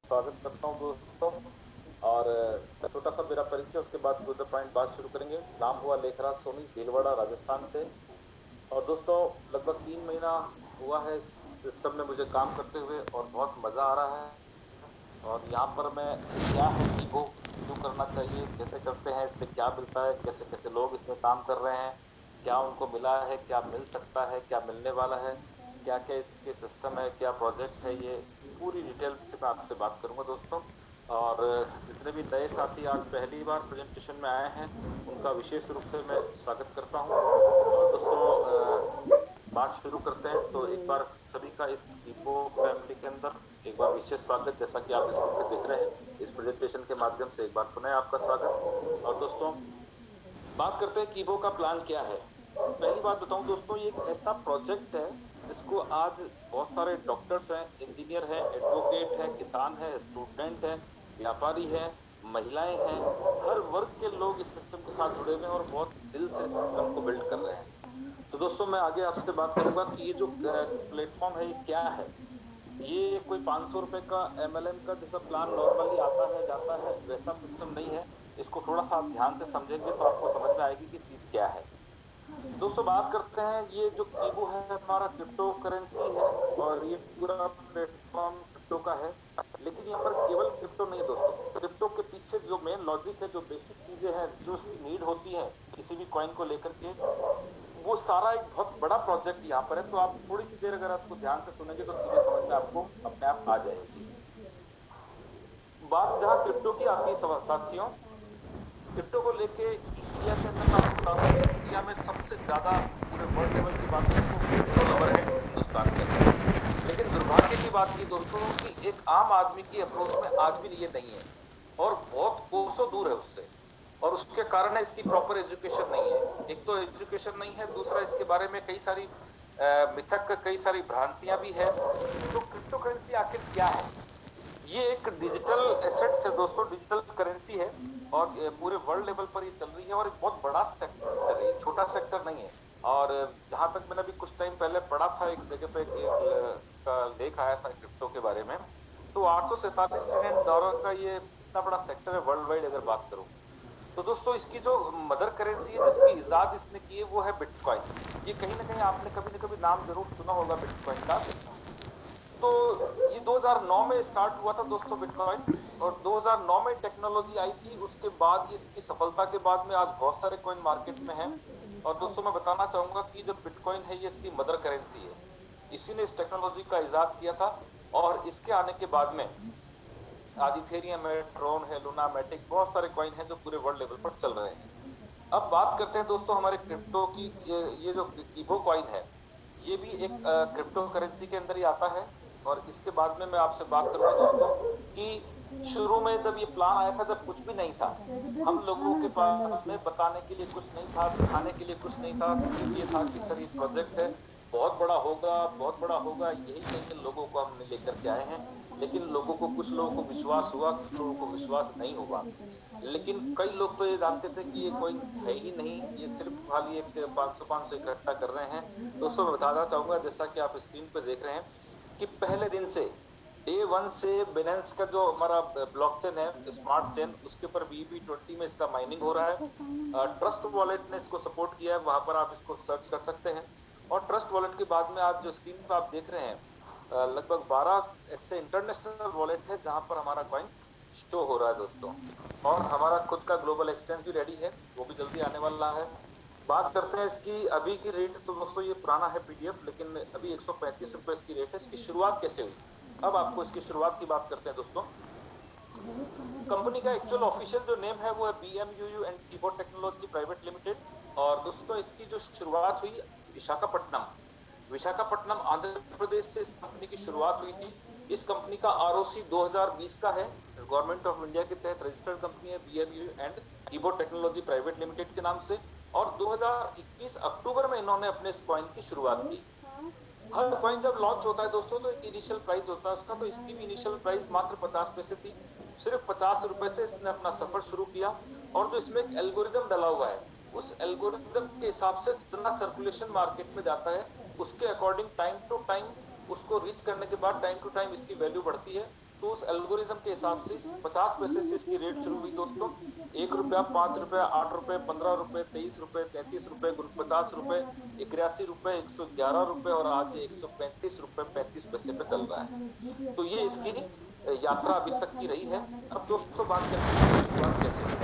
स्वागत करता हूँ दोस्तों। और छोटा सा मेरा परिचय, उसके बाद टू द पॉइंट बात शुरू करेंगे। नाम हुआ लेखराज सोनी, भीलवाड़ा राजस्थान से। और दोस्तों, लगभग 3 महीना हुआ है इस सिस्टम में मुझे काम करते हुए और बहुत मजा आ रहा है। और यहाँ पर मैं क्या है कीबो, क्यों करना चाहिए, कैसे करते हैं, इससे क्या मिलता है, कैसे कैसे लोग इसमें काम कर रहे हैं, क्या उनको मिला है, क्या मिल सकता है, क्या मिलने वाला है, क्या क्या इसके सिस्टम है, क्या प्रोजेक्ट है, ये पूरी डिटेल से मैं आपसे बात करूंगा दोस्तों। और जितने भी नए साथी आज पहली बार प्रेजेंटेशन में आए हैं, उनका विशेष रूप से मैं स्वागत करता हूं। और दोस्तों, बात शुरू करते हैं। तो एक बार सभी का इस कीबो फैमिली के अंदर एक बार विशेष स्वागत, जैसा कि आप स्क्रीन पे देख रहे हैं इस प्रेजेंटेशन के माध्यम से, एक बार पुनः आपका स्वागत। और दोस्तों, बात करते हैं कीबो का प्लान क्या है। पहली बात बताऊं दोस्तों, ये एक ऐसा प्रोजेक्ट है जिसको आज बहुत सारे डॉक्टर्स हैं, इंजीनियर हैं, एडवोकेट हैं, किसान हैं, स्टूडेंट हैं, व्यापारी हैं, महिलाएं हैं, हर वर्ग के लोग इस सिस्टम के साथ जुड़े हुए हैं और बहुत दिल से इस सिस्टम को बिल्ड कर रहे हैं। तो दोस्तों, मैं आगे आपसे बात करूंगा कि ये जो प्लेटफॉर्म है ये क्या है। ये कोई 500 रुपए का एमएलएम का जैसा प्लान नॉर्मली आता है जाता है, वैसा सिस्टम नहीं है। इसको थोड़ा सा आप ध्यान से समझेंगे तो आपको समझ में आएगी कि चीज क्या है। दोस्तों, बात करते हैं, ये जो कीबो है हमारा क्रिप्टो करेंसी है। और ये पूरा प्लेटफॉर्म क्रिप्टो का है। लेकिन यहाँ पर केवल क्रिप्टो नहीं है दोस्तों, क्रिप्टो के पीछे जो मेन लॉजिक है, जो बेसिक चीजें हैं, जो उसकी नीड होती है किसी भी कॉइन को लेकर के, वो सारा एक बहुत बड़ा प्रोजेक्ट यहाँ पर है। तो आप थोड़ी सी देर अगर आपको ध्यान से सुनेंगे तो चीजें समझ में आपको अपने आप आ जाएगी। बात जहां क्रिप्टो की आती है साथियों, क्रिप्टो को लेके इंडिया के अंदर मैं आपको बता दूं कि इंडिया में सबसे ज्यादा पूरे वर्ल्ड लेवल की बात करें तो क्रिप्टो लवर है हिंदुस्तान के अंदर। लेकिन दुर्भाग्य की बात ये दोस्तों कि एक आम आदमी की अप्रोच में आज भी ये नहीं है, और बहुत कोसों दूर है उससे। और उसके कारण है इसकी प्रॉपर एजुकेशन नहीं है। एक तो एजुकेशन नहीं है, दूसरा इसके बारे में कई सारी मिथक, कई सारी भ्रांतियां भी है। तो क्रिप्टो करेंसी आखिर क्या है? ये एक डिजिटल एसेट्स है दोस्तों, डिजिटल करेंसी है। और पूरे वर्ल्ड लेवल पर ये चल रही है और एक बहुत बड़ा सेक्टर है, छोटा सेक्टर नहीं है। और जहां तक मैंने अभी कुछ टाइम पहले पढ़ा था, एक जगह पे का लेख आया था क्रिप्टो के बारे में। तो 847 ट्रिलियन डॉलर का ये इतना बड़ा सेक्टर है वर्ल्ड वाइड अगर बात करूं। तो दोस्तों, इसकी जो मदर करेंसी है जिसकी इजाद इसने की है वो है बिटकॉइन। ये कहीं ना कहीं आपने कभी ना कभी नाम जरूर सुना होगा बिटकॉइन का। तो ये 2009 में स्टार्ट हुआ था दोस्तों बिटकॉइन। और 2009 में टेक्नोलॉजी आई थी, उसके बाद ये इसकी सफलता के बाद में आज बहुत सारे कॉइन मार्केट में हैं। और दोस्तों, मैं बताना चाहूंगा कि जो बिटकॉइन है ये इसकी मदर करेंसी है। इसी ने इस टेक्नोलॉजी का इजाद किया था। और इसके आने के बाद में आज इथेरियम है, ट्रोन है, लूना, मैटिक, बहुत सारे कॉइन हैं जो पूरे वर्ल्ड लेवल पर चल रहे हैं। अब बात करते हैं दोस्तों हमारे क्रिप्टो की। ये जो कीबो कॉइन है ये भी एक क्रिप्टो करेंसी के अंदर ही आता है। और इसके बाद में मैं आपसे बात करूंगा दोस्तों कि शुरू में जब ये प्लान आया था, जब कुछ भी नहीं था, हम लोगों के पास में बताने के लिए कुछ नहीं था, दिखाने के लिए कुछ नहीं था, सिर्फ ये था कि सर ये प्रोजेक्ट है, बहुत बड़ा होगा, बहुत बड़ा होगा, यही कह के लोगों को हमने लेकर के आए हैं। लेकिन लोगों को, कुछ लोगों को विश्वास हुआ, कुछ लोगों को विश्वास नहीं हुआ। लेकिन कई लोग तो ये जानते थे कि ये कोई है ही नहीं, ये सिर्फ खाली एक 500 इकट्ठा कर रहे हैं। दोस्तों, मैं बताना चाहूंगा, जैसा कि आप स्क्रीन पे देख रहे हैं, कि पहले दिन से, डे 1 से बिनेंस का जो हमारा ब्लॉकचेन है, स्मार्ट चेन, उसके ऊपर BB20 में इसका माइनिंग हो रहा है। ट्रस्ट वॉलेट ने इसको सपोर्ट किया है, वहां पर आप इसको सर्च कर सकते हैं। और ट्रस्ट वॉलेट के बाद में आज जो स्क्रीन पर आप देख रहे हैं, लगभग 12 ऐसे इंटरनेशनल वॉलेट है जहां पर हमारा कॉइन शो हो रहा है दोस्तों। और हमारा खुद का ग्लोबल एक्सचेंज भी रेडी है, वो भी जल्दी आने वाला है। बात करते हैं इसकी अभी की रेट। तो दोस्तों, ये पुराना है पीडीएफ, लेकिन अभी 135 रुपए इसकी रेट है। इसकी शुरुआत कैसे हुई, अब आपको इसकी शुरुआत की बात करते हैं दोस्तों। कंपनी का एक्चुअल ऑफिशियल जो नेम है वो है BMUU and keyboard technology private limited. और दोस्तों, इसकी जो शुरुआत हुई विशाखापट्टनम, विशाखापट्टनम आंध्र प्रदेश से इस कंपनी की शुरुआत हुई थी। इस कंपनी का ROC 2020 का है, गवर्नमेंट ऑफ इंडिया के तहत रजिस्टर्ड कंपनी है, BMUU and keyboard technology private limited के नाम से। और 2021 अक्टूबर में इन्होंने अपने इस कॉइन की शुरुआत की। हर कॉइन जब लॉन्च होता है दोस्तों तो एक इनिशियल प्राइस होता है उसका। तो इसकी भी इनिशियल प्राइस मात्र 50 पैसे थी। सिर्फ 50 रुपए से इसने अपना सफर शुरू किया। और जो इसमें एक एल्गोरिदम डला हुआ है, उस एल्गोरिदम के हिसाब से जितना सर्कुलेशन मार्केट में जाता है, उसके अकॉर्डिंग टाइम टू टाइम उसको रीच करने के बाद टाइम टू टाइम इसकी वैल्यू बढ़ती है। तो उस एल्गोरिदम के हिसाब से 50 पैसे से इसकी रेट शुरू हुई दोस्तों। 1 रुपया, 5 रुपया, 8 रुपए, 15 रुपए, 23 रुपए, 33 रुपए, 50 रुपए, 81 रुपए, 111 रुपए और आज ये 135 रुपए 35 पैसे पे चल रहा है। तो ये इसकी यात्रा अभी तक की रही है। अब दोस्तों बात करते हैं शुरुआत कैसे हुई।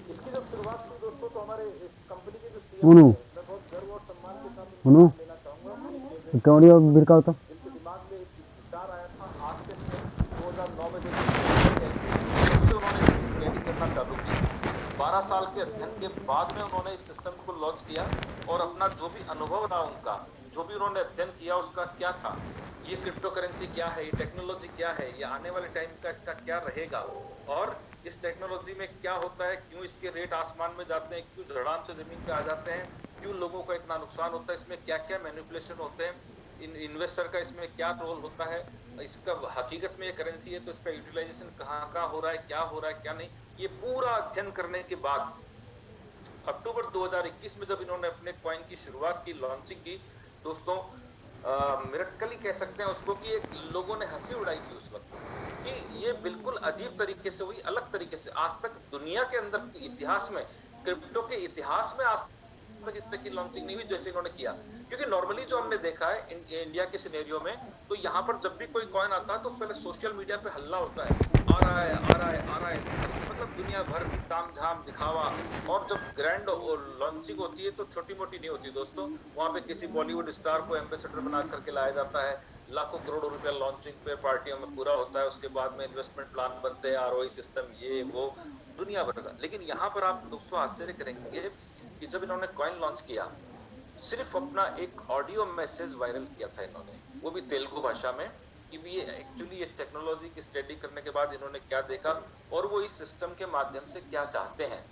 इसकी जब शुरुआत हुई दोस्तों तो हमारे इस कंपनी के जो सीईओ उनु हैं, मैं बहुत गर्व और सम्मान के साथ उनका नाम लेना चाहूंगा। कौड़ी और बिरका होता जिनके दिमाग में एक विचार आया था आज से 2009 में जब उन्होंने ट्रेडिंग करना चालू किया। 12 साल के अध्ययन के बाद में उन्होंने इस सिस्टम को लॉन्च किया और अपना जो भी अनुभव रहा उनका, जो भी उन्होंने अध्ययन किया उसका क्या था, ये क्रिप्टो करेंसी क्या है, ये टेक्नोलॉजी क्या है, ये आने वाले टाइम का इसका क्या रहेगा और इस टेक्नोलॉजी में क्या होता है, क्यों इसके रेट आसमान में जाते हैं, क्यों धड़ाम से जमीन पे आ जाते हैं, क्यों लोगों का इतना नुकसान होता है, इसमें क्या क्या मैनिपुलेशन होते हैं, इन्वेस्टर का इसमें क्या रोल होता है, इसका हकीकत में ये करेंसी है तो इसका यूटिलाइजेशन कहाँ कहाँ हो रहा है, क्या हो रहा है क्या नहीं, ये पूरा अध्ययन करने के बाद अक्टूबर 2021 में जब इन्होंने अपने कॉइन की शुरुआत की, लॉन्चिंग की दोस्तों, मिरेकल ही कह सकते हैं उसको कि लोगों ने हंसी उड़ाई थी उस वक्त कि ये बिल्कुल अजीब तरीके से हुई, अलग तरीके से। आज तक दुनिया के अंदर इतिहास में, क्रिप्टो के इतिहास में आज तक इस तरह की लॉन्चिंग नहीं हुई जैसे इन्होंने किया। क्योंकि नॉर्मली जो हमने देखा है इंडिया के सिनेरियो में, तो यहाँ पर जब भी कोई कॉइन आता है तो पहले सोशल मीडिया पे हल्ला होता है, आ रहा है आ रहा है आ रहा है, मतलब दुनिया भर की तामझाम दिखावा। और जब ग्रैंड लॉन्चिंग होती है तो छोटी मोटी नहीं होती दोस्तों, वहां पे किसी बॉलीवुड स्टार को एम्बेसडर बना करके लाया जाता है, लाखों करोड़ों रुपया लॉन्चिंग पे पार्टियों में पूरा होता है, उसके बाद में इन्वेस्टमेंट प्लान बनते हैं, आरओआई सिस्टम, ये वो दुनिया भर का। लेकिन यहाँ पर आप दोस्तों आश्चर्य करेंगे कि जब इन्होंने कॉइन लॉन्च किया, सिर्फ अपना एक ऑडियो मैसेज वायरल किया था इन्होंने, वो भी तेलुगु भाषा में, कि ये एक्चुअली इस टेक्नोलॉजी की स्टडी करने के बाद इन्होंने क्या देखा और वो इस सिस्टम के माध्यम से क्या चाहते हैं।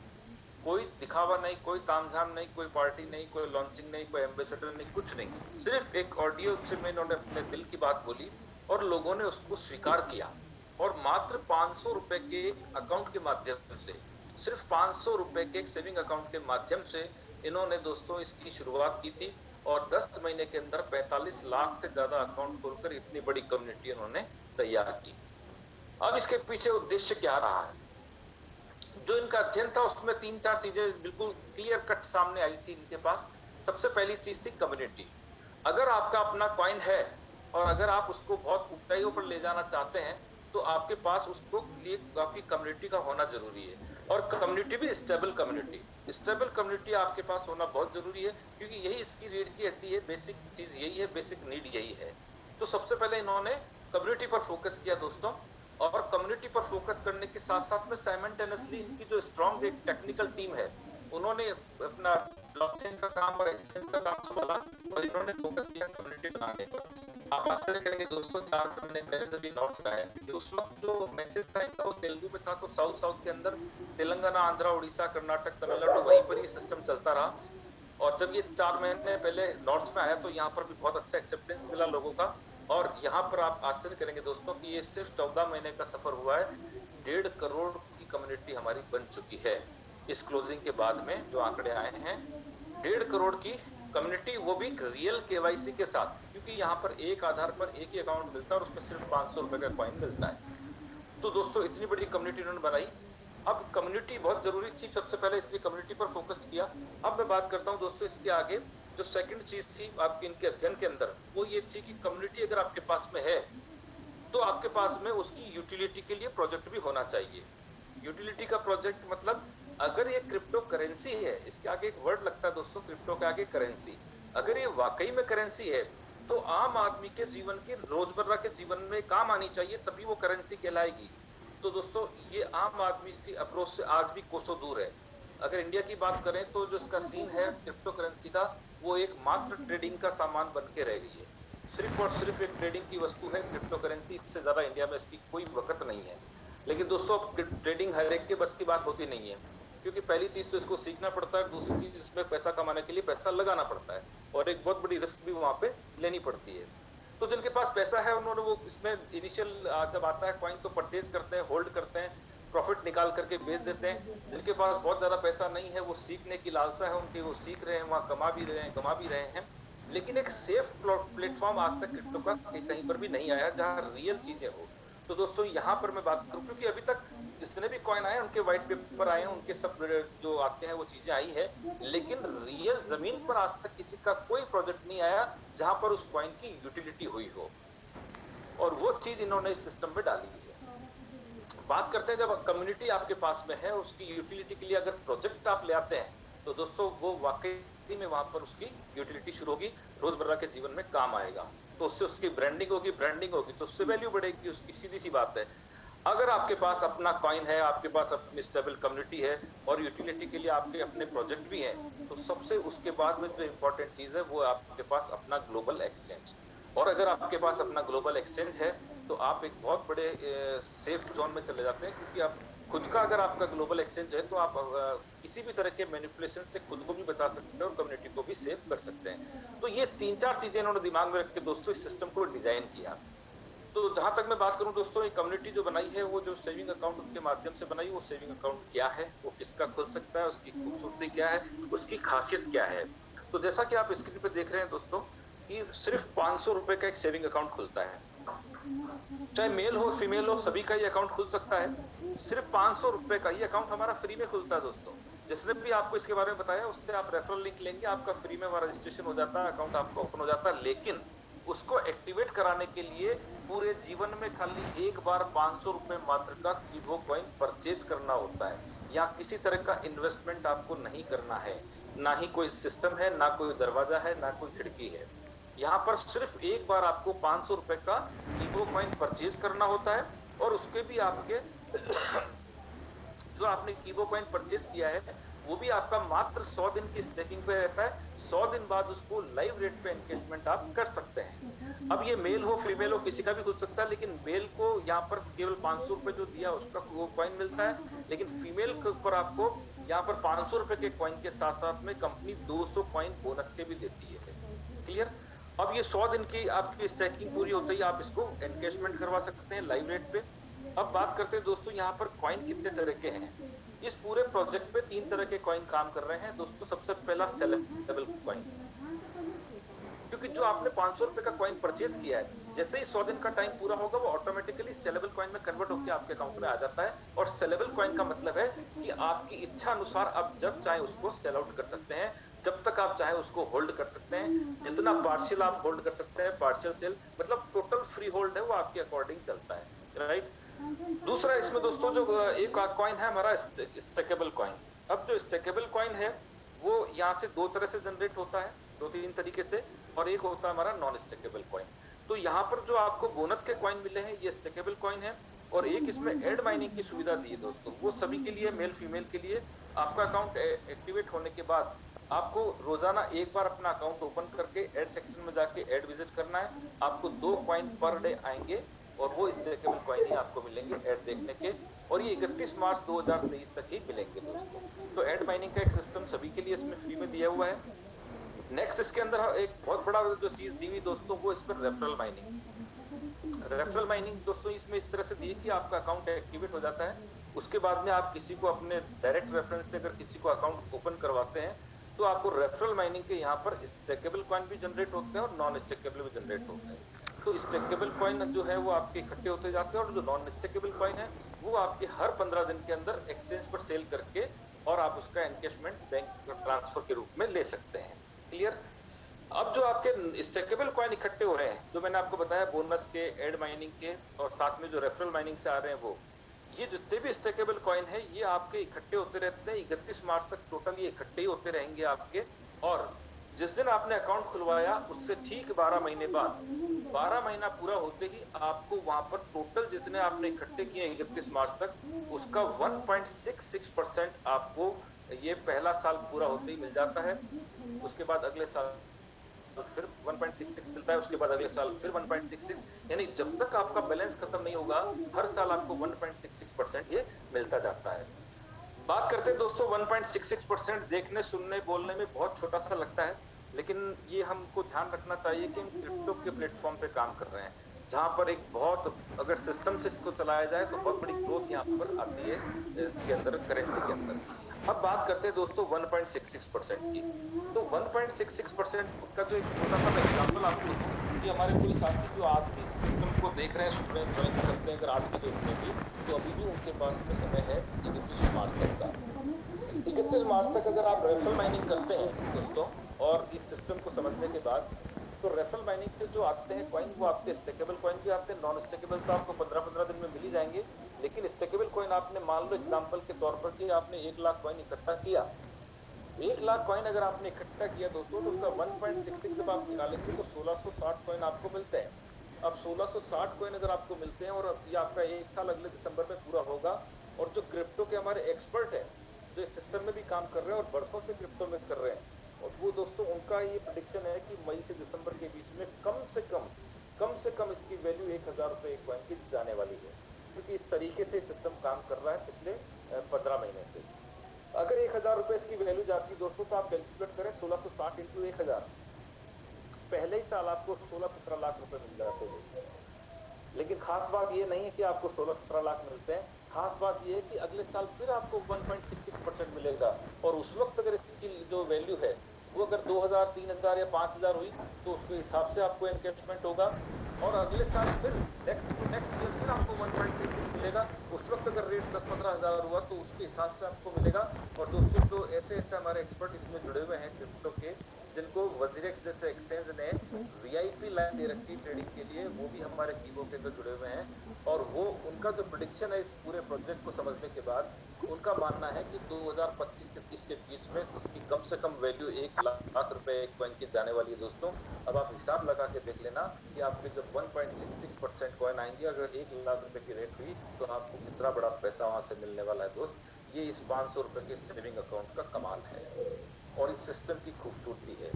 कोई दिखावा नहीं, कोई तामझाम नहीं, कोई पार्टी नहीं, कोई लॉन्चिंग नहीं, कोई एम्बेसडर नहीं, कुछ नहीं, सिर्फ एक ऑडियो में इन्होंने अपने दिल की बात बोली और लोगों ने उसको स्वीकार किया। और मात्र 500 रुपए के अकाउंट के माध्यम से, सिर्फ 500 रुपए के एक सेविंग अकाउंट के माध्यम से इन्होंने दोस्तों इसकी शुरुआत की थी और 10 महीने के अंदर 45 लाख से ज्यादा अकाउंट खोलकर इतनी बड़ी कम्युनिटी उन्होंने तैयार की। अब इसके पीछे उद्देश्य क्या रहा है, जो इनका अध्ययन था उसमें 3-4 चीजें बिल्कुल क्लियर कट सामने आई थी इनके पास। सबसे पहली चीज थी कम्युनिटी। अगर आपका अपना कॉइन है और अगर आप उसको बहुत ऊंचाइयों पर ले जाना चाहते हैं तो आपके पास उसको लिए आपकी कम्युनिटी का होना जरूरी है, और कम्युनिटी भी स्टेबल कम्युनिटी। स्टेबल कम्युनिटी आपके पास होना बहुत जरूरी है, क्योंकि यही इसकी रीढ़ की हड्डी है, बेसिक चीज यही है, बेसिक नीड यही है। तो सबसे पहले इन्होंने कम्युनिटी पर फोकस किया दोस्तों, और कम्युनिटी पर फोकस करने के साथ साथ में साइमल्टेनियसली इनकी जो स्ट्रॉन्ग एक टेक्निकल टीम है, उन्होंने अपना ब्लॉकचेन का काम और एक्सचेंज का काम संभाला और इन्होंने फोकस किया कम्युनिटी बनाने पर। आप आश्चर्य करेंगे दोस्तों, 4 महीने पहले जब ये नॉर्थ का है, उस वक्त जो मैसेज था इनका वो तेलुगु में था, तो साउथ के अंदर तेलंगाना, आंध्रा, उड़ीसा, कर्नाटक, तमिलनाडु, वहीं पर ये सिस्टम चलता रहा। और जब ये 4 महीने पहले नॉर्थ में आया तो यहाँ पर भी बहुत अच्छा एक्सेप्टेंस मिला लोगों का। और यहाँ पर आप आश्चर्य करेंगे दोस्तों कि ये सिर्फ 14 महीने का सफर हुआ है, 1.5 करोड़ की कम्युनिटी हमारी बन चुकी है। इस क्लोजिंग के बाद में जो आंकड़े आए हैं, 1.5 करोड़ की कम्युनिटी, वो भी रियल केवाईसी के साथ, क्योंकि यहाँ पर एक आधार पर एक ही अकाउंट मिलता है और उसमें सिर्फ 500 रुपए का कॉइन मिलता है। तो दोस्तों इतनी बड़ी कम्युनिटी उन्होंने बनाई। अब कम्युनिटी बहुत जरूरी थी, सबसे पहले इसलिए कम्युनिटी पर फोकस किया। अब मैं बात करता हूं दोस्तों इसके आगे, जो सेकंड चीज थी आपके इनके अध्ययन के अंदर, वो ये थी कि कम्युनिटी अगर आपके पास में है तो आपके पास में उसकी यूटिलिटी के लिए प्रोजेक्ट भी होना चाहिए। यूटिलिटी का प्रोजेक्ट मतलब, अगर ये क्रिप्टो करेंसी है, इसके आगे एक वर्ड लगता है दोस्तों, क्रिप्टो के आगे करेंसी, अगर ये वाकई में करेंसी है तो आम आदमी के जीवन के रोजमर्रा के जीवन में काम आनी चाहिए, तभी वो करेंसी कहलाएगी। तो दोस्तों ये आम आदमी इसकी अप्रोच से आज भी कोसों दूर है। अगर इंडिया की बात करें तो जो इसका सीन है क्रिप्टो करेंसी का, वो एक मात्र ट्रेडिंग का सामान बन के रह गई है। सिर्फ और सिर्फ एक ट्रेडिंग की वस्तु है क्रिप्टो करेंसी, इससे ज्यादा इंडिया में इसकी कोई वकत नहीं है। लेकिन दोस्तों ट्रेडिंग हर एक के बस की बात होती नहीं है, क्योंकि पहली चीज तो इसको सीखना पड़ता है, दूसरी चीज इसमें पैसा कमाने के लिए पैसा लगाना पड़ता है, और एक बहुत बड़ी रिस्क भी वहां पे लेनी पड़ती है। तो जिनके पास पैसा है उन्होंने वो इसमें इनिशियल जब आता है कॉइन तो परचेज करते हैं, होल्ड करते हैं, प्रॉफिट निकाल करके बेच देते हैं। जिनके पास बहुत ज्यादा पैसा नहीं है, वो सीखने की लालसा है उनकी, वो सीख रहे हैं, वहां कमा भी रहे हैं, कमा भी रहे हैं। लेकिन एक सेफ प्लेटफॉर्म आज तक क्रिप्टो का कहीं पर भी नहीं आया जहां रियल चीजें हो। तो दोस्तों यहाँ पर मैं बात करूं, क्योंकि अभी तक जितने भी कॉइन आए उनके व्हाइट पेपर आए हैं, उनके सब जो आते हैं वो चीजें आई है, लेकिन रियल जमीन पर आज तक किसी का कोई प्रोजेक्ट नहीं आया जहां पर उस कॉइन की यूटिलिटी हुई हो, और वो चीज इन्होंने इस सिस्टम में डाली है। बात करते हैं जब कम्युनिटी आपके पास में है, उसकी यूटिलिटी के लिए अगर प्रोजेक्ट आप ले आते हैं तो दोस्तों वो वाकई में वहां पर उसकी यूटिलिटी शुरू होगी, रोजमर्रा के जीवन में काम आएगा, तो उससे उसकी ब्रांडिंग होगी तो उससे वैल्यू बढ़ेगी उसकी, सीधी सी बात है। अगर आपके पास अपना कॉइन है, आपके पास अपनी स्टेबल कम्युनिटी है और यूटिलिटी के लिए आपके अपने प्रोजेक्ट भी हैं, तो सबसे उसके बाद में जो इंपॉर्टेंट चीज है वो आपके पास अपना ग्लोबल एक्सचेंज। और अगर आपके पास अपना ग्लोबल एक्सचेंज है तो आप एक बहुत बड़े सेफ जोन में चले जाते हैं, क्योंकि आप खुद का, अगर आपका ग्लोबल एक्सचेंज है तो आप किसी भी तरह के मैनिपुलेशन से खुद को भी बचा सकते हैं और कम्युनिटी को भी सेव कर सकते हैं। तो ये 3-4 चीजें इन्होंने दिमाग में रख के दोस्तों इस सिस्टम को डिजाइन किया। तो जहां तक मैं बात करूं दोस्तों, ये कम्युनिटी जो बनाई है वो जो सेविंग अकाउंट के माध्यम से बनाई, वो सेविंग अकाउंट क्या है, वो किसका खुल सकता है, उसकी खूबसूरती क्या है, उसकी खासियत क्या है। तो जैसा कि आप स्क्रीन पे देख रहे हैं दोस्तों कि सिर्फ 500 रुपए का एक सेविंग अकाउंट खुलता है, चाहे मेल हो फीमेल हो सभी का ये अकाउंट खुल सकता है। सिर्फ 500 रुपए का ये अकाउंट हमारा फ्री में खुलता है दोस्तों। जिसने भी आपको इसके बारे में बताया उससे आप रेफरल लिंक लेंगे, आपका फ्री में वहां रजिस्ट्रेशन हो जाता है, अकाउंट आपका ओपन हो जाता है। लेकिन उसको एक्टिवेट कराने के लिए पूरे जीवन में खाली एक बार 500 रुपए मात्र का कीबो कॉइन परचेज करना होता है। यहाँ किसी तरह का इन्वेस्टमेंट आपको नहीं करना है, ना ही कोई सिस्टम है, ना कोई दरवाजा है, ना कोई खिड़की है। यहाँ पर सिर्फ एक बार आपको 500 रुपए का कीबो कॉइन परचेज करना होता है, और उसके भी आपके जो आपने कीबो कॉइन परचेज किया है वो भी आपका मात्र 100 दिन की स्टेकिंग पे रहता है। 100 दिन बाद उसको लाइव रेट पे एनकेजमेंट आप कर सकते हैं। अब ये मेल हो फीमेल हो किसी का भी खुल सकता है, लेकिन मेल को यहाँ पर केवल 500 रुपए जो दिया उसका वो कॉइन मिलता है, लेकिन फीमेल के ऊपर आपको यहाँ पर 500 रुपए के कॉइन के साथ साथ में कंपनी 200 कॉइन बोनस के भी देती है। क्लियर? अब ये 100 दिन की आपकी स्टैकिंग पूरी होते ही आप इसको एनकेजमेंट करवा सकते हैं लाइव रेट पे। अब बात करते हैं दोस्तों यहाँ पर कॉइन कितने तरह के हैं। इस पूरे प्रोजेक्ट पे 3 तरह के कॉइन काम कर रहे हैं दोस्तों। सबसे पहला सेलेबल कॉइन, क्योंकि जो आपने 500 रुपए का कॉइन परचेज किया है, जैसे ही 100 दिन का टाइम पूरा होगा वो ऑटोमेटिकली सेलेबल कॉइन में कन्वर्ट होकर आपके अकाउंट में आ जाता है। और सेलेबल कॉइन का मतलब है कि आपकी इच्छा अनुसार आप जब चाहे उसको सेल आउट कर सकते हैं, जब तक आप चाहे उसको होल्ड कर सकते हैं, जितना पार्शियल आप होल्ड कर सकते हैं, पार्शियल सेल मतलब टोटल फ्री होल्ड है वो आपके अकॉर्डिंग चलता है, राइट। दूसरा इसमें दोस्तों जो एक कॉइन है हमारा स्टेकेबल कॉइन। अब जो स्टेकेबल कॉइन है वो यहाँ से 2 तरह से जनरेट होता है, 2-3 तरीके से, और एक होता है हमारा नॉन स्टेकेबल कॉइन। तो यहाँ पर जो आपको बोनस के कॉइन मिले हैं ये स्टेकेबल कॉइन है, और एक इसमें एड माइनिंग की सुविधा दी है दोस्तों, वो सभी के लिए, मेल फीमेल के लिए। आपका अकाउंट एक्टिवेट होने के बाद आपको रोजाना एक बार अपना अकाउंट ओपन करके एड सेक्शन में जाके एड विजिट करना है। आपको 2 कॉइन पर डे आएंगे और वो स्टेकेबल कॉइन ही आपको मिलेंगे ऐड देखने के, और ये 31 मार्च 2023 तक ही मिलेंगे दोस्तों। तो एड माइनिंग का एक सिस्टम सभी के लिए इसमें फ्री में दिया हुआ है। नेक्स्ट इसके अंदर एक बहुत बड़ा जो चीज दी हुई दोस्तों वो इस पर रेफरल माइनिंग। रेफरल माइनिंग दोस्तों इसमें इस तरह से दी कि आपका अकाउंट एक्टिवेट हो जाता है, उसके बाद में आप किसी को अपने डायरेक्ट रेफरेंस से अगर किसी को अकाउंट ओपन करवाते हैं तो आपको रेफरल माइनिंग के यहाँ पर स्टेकेबल कॉइन भी जनरेट होते हैं और नॉन स्टेकेबल भी जनरेट होते हैं। तो स्टेकेबल कॉइन जो है वो आपके इकट्ठे होते जाते हैं, और जो नॉन स्टेकेबल कॉइन है वो आपके हर 15 दिन के अंदर एक्सचेंज पर सेल करके और आप उसका एनकेशमेंट बैंक ट्रांसफर के रूप में ले सकते हैं। क्लियर? अब जो आपके स्टेकेबल कॉइन इकट्ठे हो रहे हैं, जो मैंने आपको बताया बोनस के, एड माइनिंग के, और साथ में जो रेफरल माइनिंग से आ रहे हैं वो, ये जितने भी स्टेकेबल कॉइन है ये आपके इकट्ठे होते रहते हैं 31 मार्च तक। टोटल ये इकट्ठे ही होते रहेंगे आपके। और जिस दिन आपने अकाउंट खुलवाया उससे ठीक 12 महीने बाद, 12 महीना पूरा होते ही आपको वहां पर टोटल जितने आपने इकट्ठे किए 31 मार्च तक उसका 1.66% आपको ये पहला साल पूरा होते ही मिल जाता है। उसके बाद अगले साल फिर 1.66 मिलता है, उसके बाद अगले साल फिर 1.66, यानी जब तक आपका बैलेंस खत्म नहीं होगा हर साल आपको 1.66% ये मिलता जाता है। बात करते हैं दोस्तों 1.66%, देखने सुनने बोलने में बहुत छोटा सा लगता है, लेकिन ये हमको ध्यान रखना चाहिए कि हम क्रिप्टो के प्लेटफॉर्म पे काम कर रहे हैं जहां पर एक बहुत, अगर सिस्टम से इसको चलाया जाए तो बहुत बड़ी ग्रोथ यहाँ पर आती है इसके अंदर, करेंसी के अंदर। अब बात करते हैं दोस्तों 1.66% की। तो 1.66% का जो एक छोटा सा मैं एग्जाम्पल आपको दूं, कि हमारे कोई साथी जो आज भी सिस्टम को देख रहे हैं, स्टूडेंट ज्वाइन करते हैं अगर आज की डेट में भी, तो अभी भी उनके पास में समय है 31 मार्च तक का। 31 मार्च तक अगर आप रेफरल माइनिंग करते हैं दोस्तों, और इस सिस्टम को समझने के बाद, तो रेफरल माइनिंग से जो आते हैं कॉइन, वो आपके स्टेकेबल कॉइन भी आते हैं, नॉन स्टेकेबल तो आपको 15-15 दिन में मिल ही जाएंगे, लेकिन स्टेकेबल कॉइन आपने मान लो एग्जांपल के तौर पर कि आपने 1 लाख कॉइन इकट्ठा किया, 1 लाख कॉइन अगर आपने इकट्ठा किया दोस्तों, तो उसका 1.66 जब आप निकालेंगे तो 1660 कॉइन आपको मिलते हैं। अब 1660 कॉइन अगर आपको मिलते हैं और ये आपका 1 साल अगले दिसंबर में पूरा होगा, और जो क्रिप्टो के हमारे एक्सपर्ट हैं, जो इस सिस्टम में भी काम कर रहे हैं और बरसों से क्रिप्टो में कर रहे हैं, और वो दोस्तों उनका ये प्रेडिक्शन है कि मई से दिसंबर के बीच में कम से कम इसकी वैल्यू 1000 रुपए एक कॉइन की जाने वाली है, क्योंकि इस तरीके से सिस्टम काम कर रहा है पिछले 15 महीने से। अगर 1000 रुपए इसकी वैल्यू जाती है दोस्तों, तो आप कैलकुलेट करें 1660 इंटू 1000, पहले ही साल आपको 16-17 लाख रुपए मिल जाते हैं दोस्तों। लेकिन खास बात ये नहीं है कि आपको 16-17 लाख मिलते हैं, खास बात ये है कि अगले साल फिर आपको 1.66% मिलेगा, और उस वक्त अगर इसकी जो वैल्यू है वो अगर 2000, 3000 या 5000 हुई, तो उसके हिसाब से आपको एनकैशमेंट होगा, और अगले साल फिर नेक्स्ट टू नेक्स्ट ईयर फिर आपको 1.66 मिलेगा। उस वक्त अगर रेट 10-15 हजार हुआ तो उसके हिसाब से आपको मिलेगा। और दोस्तों जो ऐसे हमारे एक्सपर्ट इसमें जुड़े हुए हैं क्रिप्टो के, जिनको वजीरेक्स जैसे एक्सचेंज ने वीआईपी लाइन दे रखी ट्रेडिंग के लिए, वो भी हमारे कीबो के अंदर जुड़े हुए हैं, और वो उनका जो प्रेडिक्शन है इस पूरे प्रोजेक्ट को समझने के बाद, उनका मानना है कि 2025 से 30 के बीच में इसकी कम से कम वैल्यू 1 लाख रुपए एक कॉइन की जाने वाली है दोस्तों। अब आप हिसाब लगा के देख लेना कि आपके जब 1.66% कॉइन आएंगे, अगर 1 लाख रुपए की रेट हुई, तो आपको कितना बड़ा पैसा वहां से मिलने वाला है दोस्त। ये इस 500 रुपए के सेविंग अकाउंट का कमाल है, और इस सिस्टम की खूबसूरती है।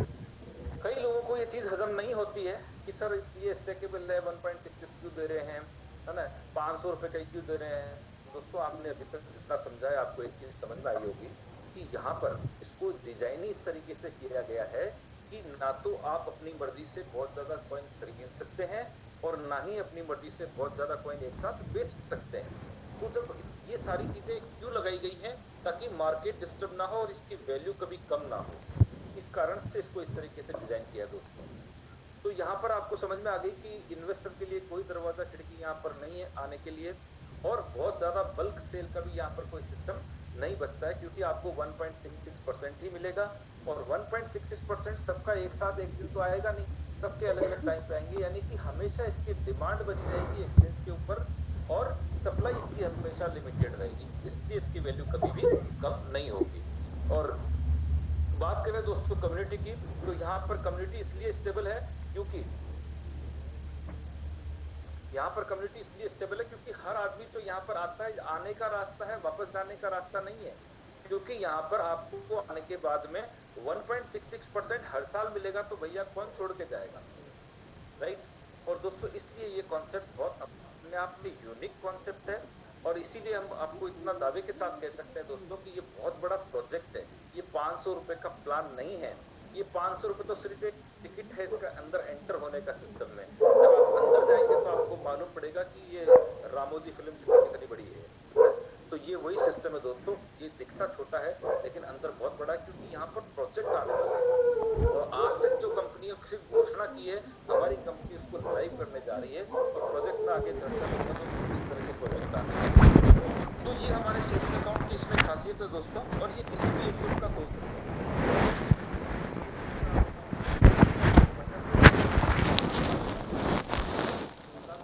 कई लोगों को ये चीज हजम नहीं होती है कि सर ये स्टेकेबल है, 1.66 क्यों दे रहे हैं, है ना, 500 रुपए का क्यों दे रहे हैं। तो दोस्तों आपने अभी तक जितना समझा है, आपको एक चीज समझ में आई होगी कि यहाँ पर इसको डिजाइन ही इस तरीके से किया गया है कि ना तो आप अपनी मर्जी से बहुत ज्यादा कॉइन खरीद सकते हैं, और ना ही अपनी मर्जी से बहुत ज्यादा कॉइन एक साथ बेच सकते हैं। तो जब ये सारी चीजें क्यों लगाई गई हैं, ताकि मार्केट डिस्टर्ब ना हो और इसकी वैल्यू कभी कम ना हो, इस कारण से इसको इस तरीके से डिजाइन किया है दोस्तों। तो यहाँ पर आपको समझ में आ गई कि इन्वेस्टर के लिए कोई दरवाजा खिड़की यहाँ पर नहीं है आने के लिए, और बहुत ज्यादा बल्क सेल का भी यहाँ पर कोई सिस्टम नहीं बचता है, क्योंकि आपको 1.66% ही मिलेगा, और 1.66% सबका एक साथ एक दिन तो आएगा नहीं, सबके अलग अलग टाइम पे आएंगे, यानी कि हमेशा इसकी डिमांड बनी रहेगी एक्सचेंज के ऊपर, और सप्लाई इसकी हमेशा लिमिटेड रहेगी, इसलिए इसकी वैल्यू कभी भी कम नहीं होगी। और बात करें दोस्तों कम्युनिटी की, तो यहाँ पर कम्युनिटी इसलिए स्टेबल है क्योंकि यहाँ पर कम्युनिटी इसलिए स्टेबल है क्योंकि हर आदमी जो यहाँ पर आता है, आने का रास्ता है, वापस जाने का रास्ता नहीं है, क्योंकि यहाँ पर आपको आने के बाद में 1.66% हर साल मिलेगा, तो भैया कौन छोड़ के जाएगा, राइट। और दोस्तों इसलिए ये कॉन्सेप्ट बहुत अपने आप में यूनिक कॉन्सेप्ट है, और इसीलिए हम आपको इतना दावे के साथ कह सकते हैं दोस्तों कि ये बहुत बड़ा प्रोजेक्ट है। ये 500 रुपए का प्लान नहीं है, ये 500 रुपए तो सिर्फ एक टिकट है इसका अंदर एंटर होने का सिस्टम में। जब आप अंदर जाएंगे तो आपको मालूम पड़ेगा कि ये रामोजी फिल्म सिटी कितनी बड़ी है। तो ये वही सिस्टम है दोस्तों, ये दिखता छोटा है लेकिन अंदर बहुत बड़ा है, क्योंकि यहाँ पर प्रोजेक्ट आने वाला है, और आज तक जो कंपनियों ने सिर्फ घोषणा की है, हमारी कंपनी उसको लाइव करने जा रही है, और प्रोजेक्ट में आगे चर्चा करूंगा दोस्तों किस तरह के प्रोजेक्ट आने हैं। तो ये हमारे सेविंग अकाउंट की इसमें खासियत है दोस्तों, और ये किसी भी एज का हो सकता है,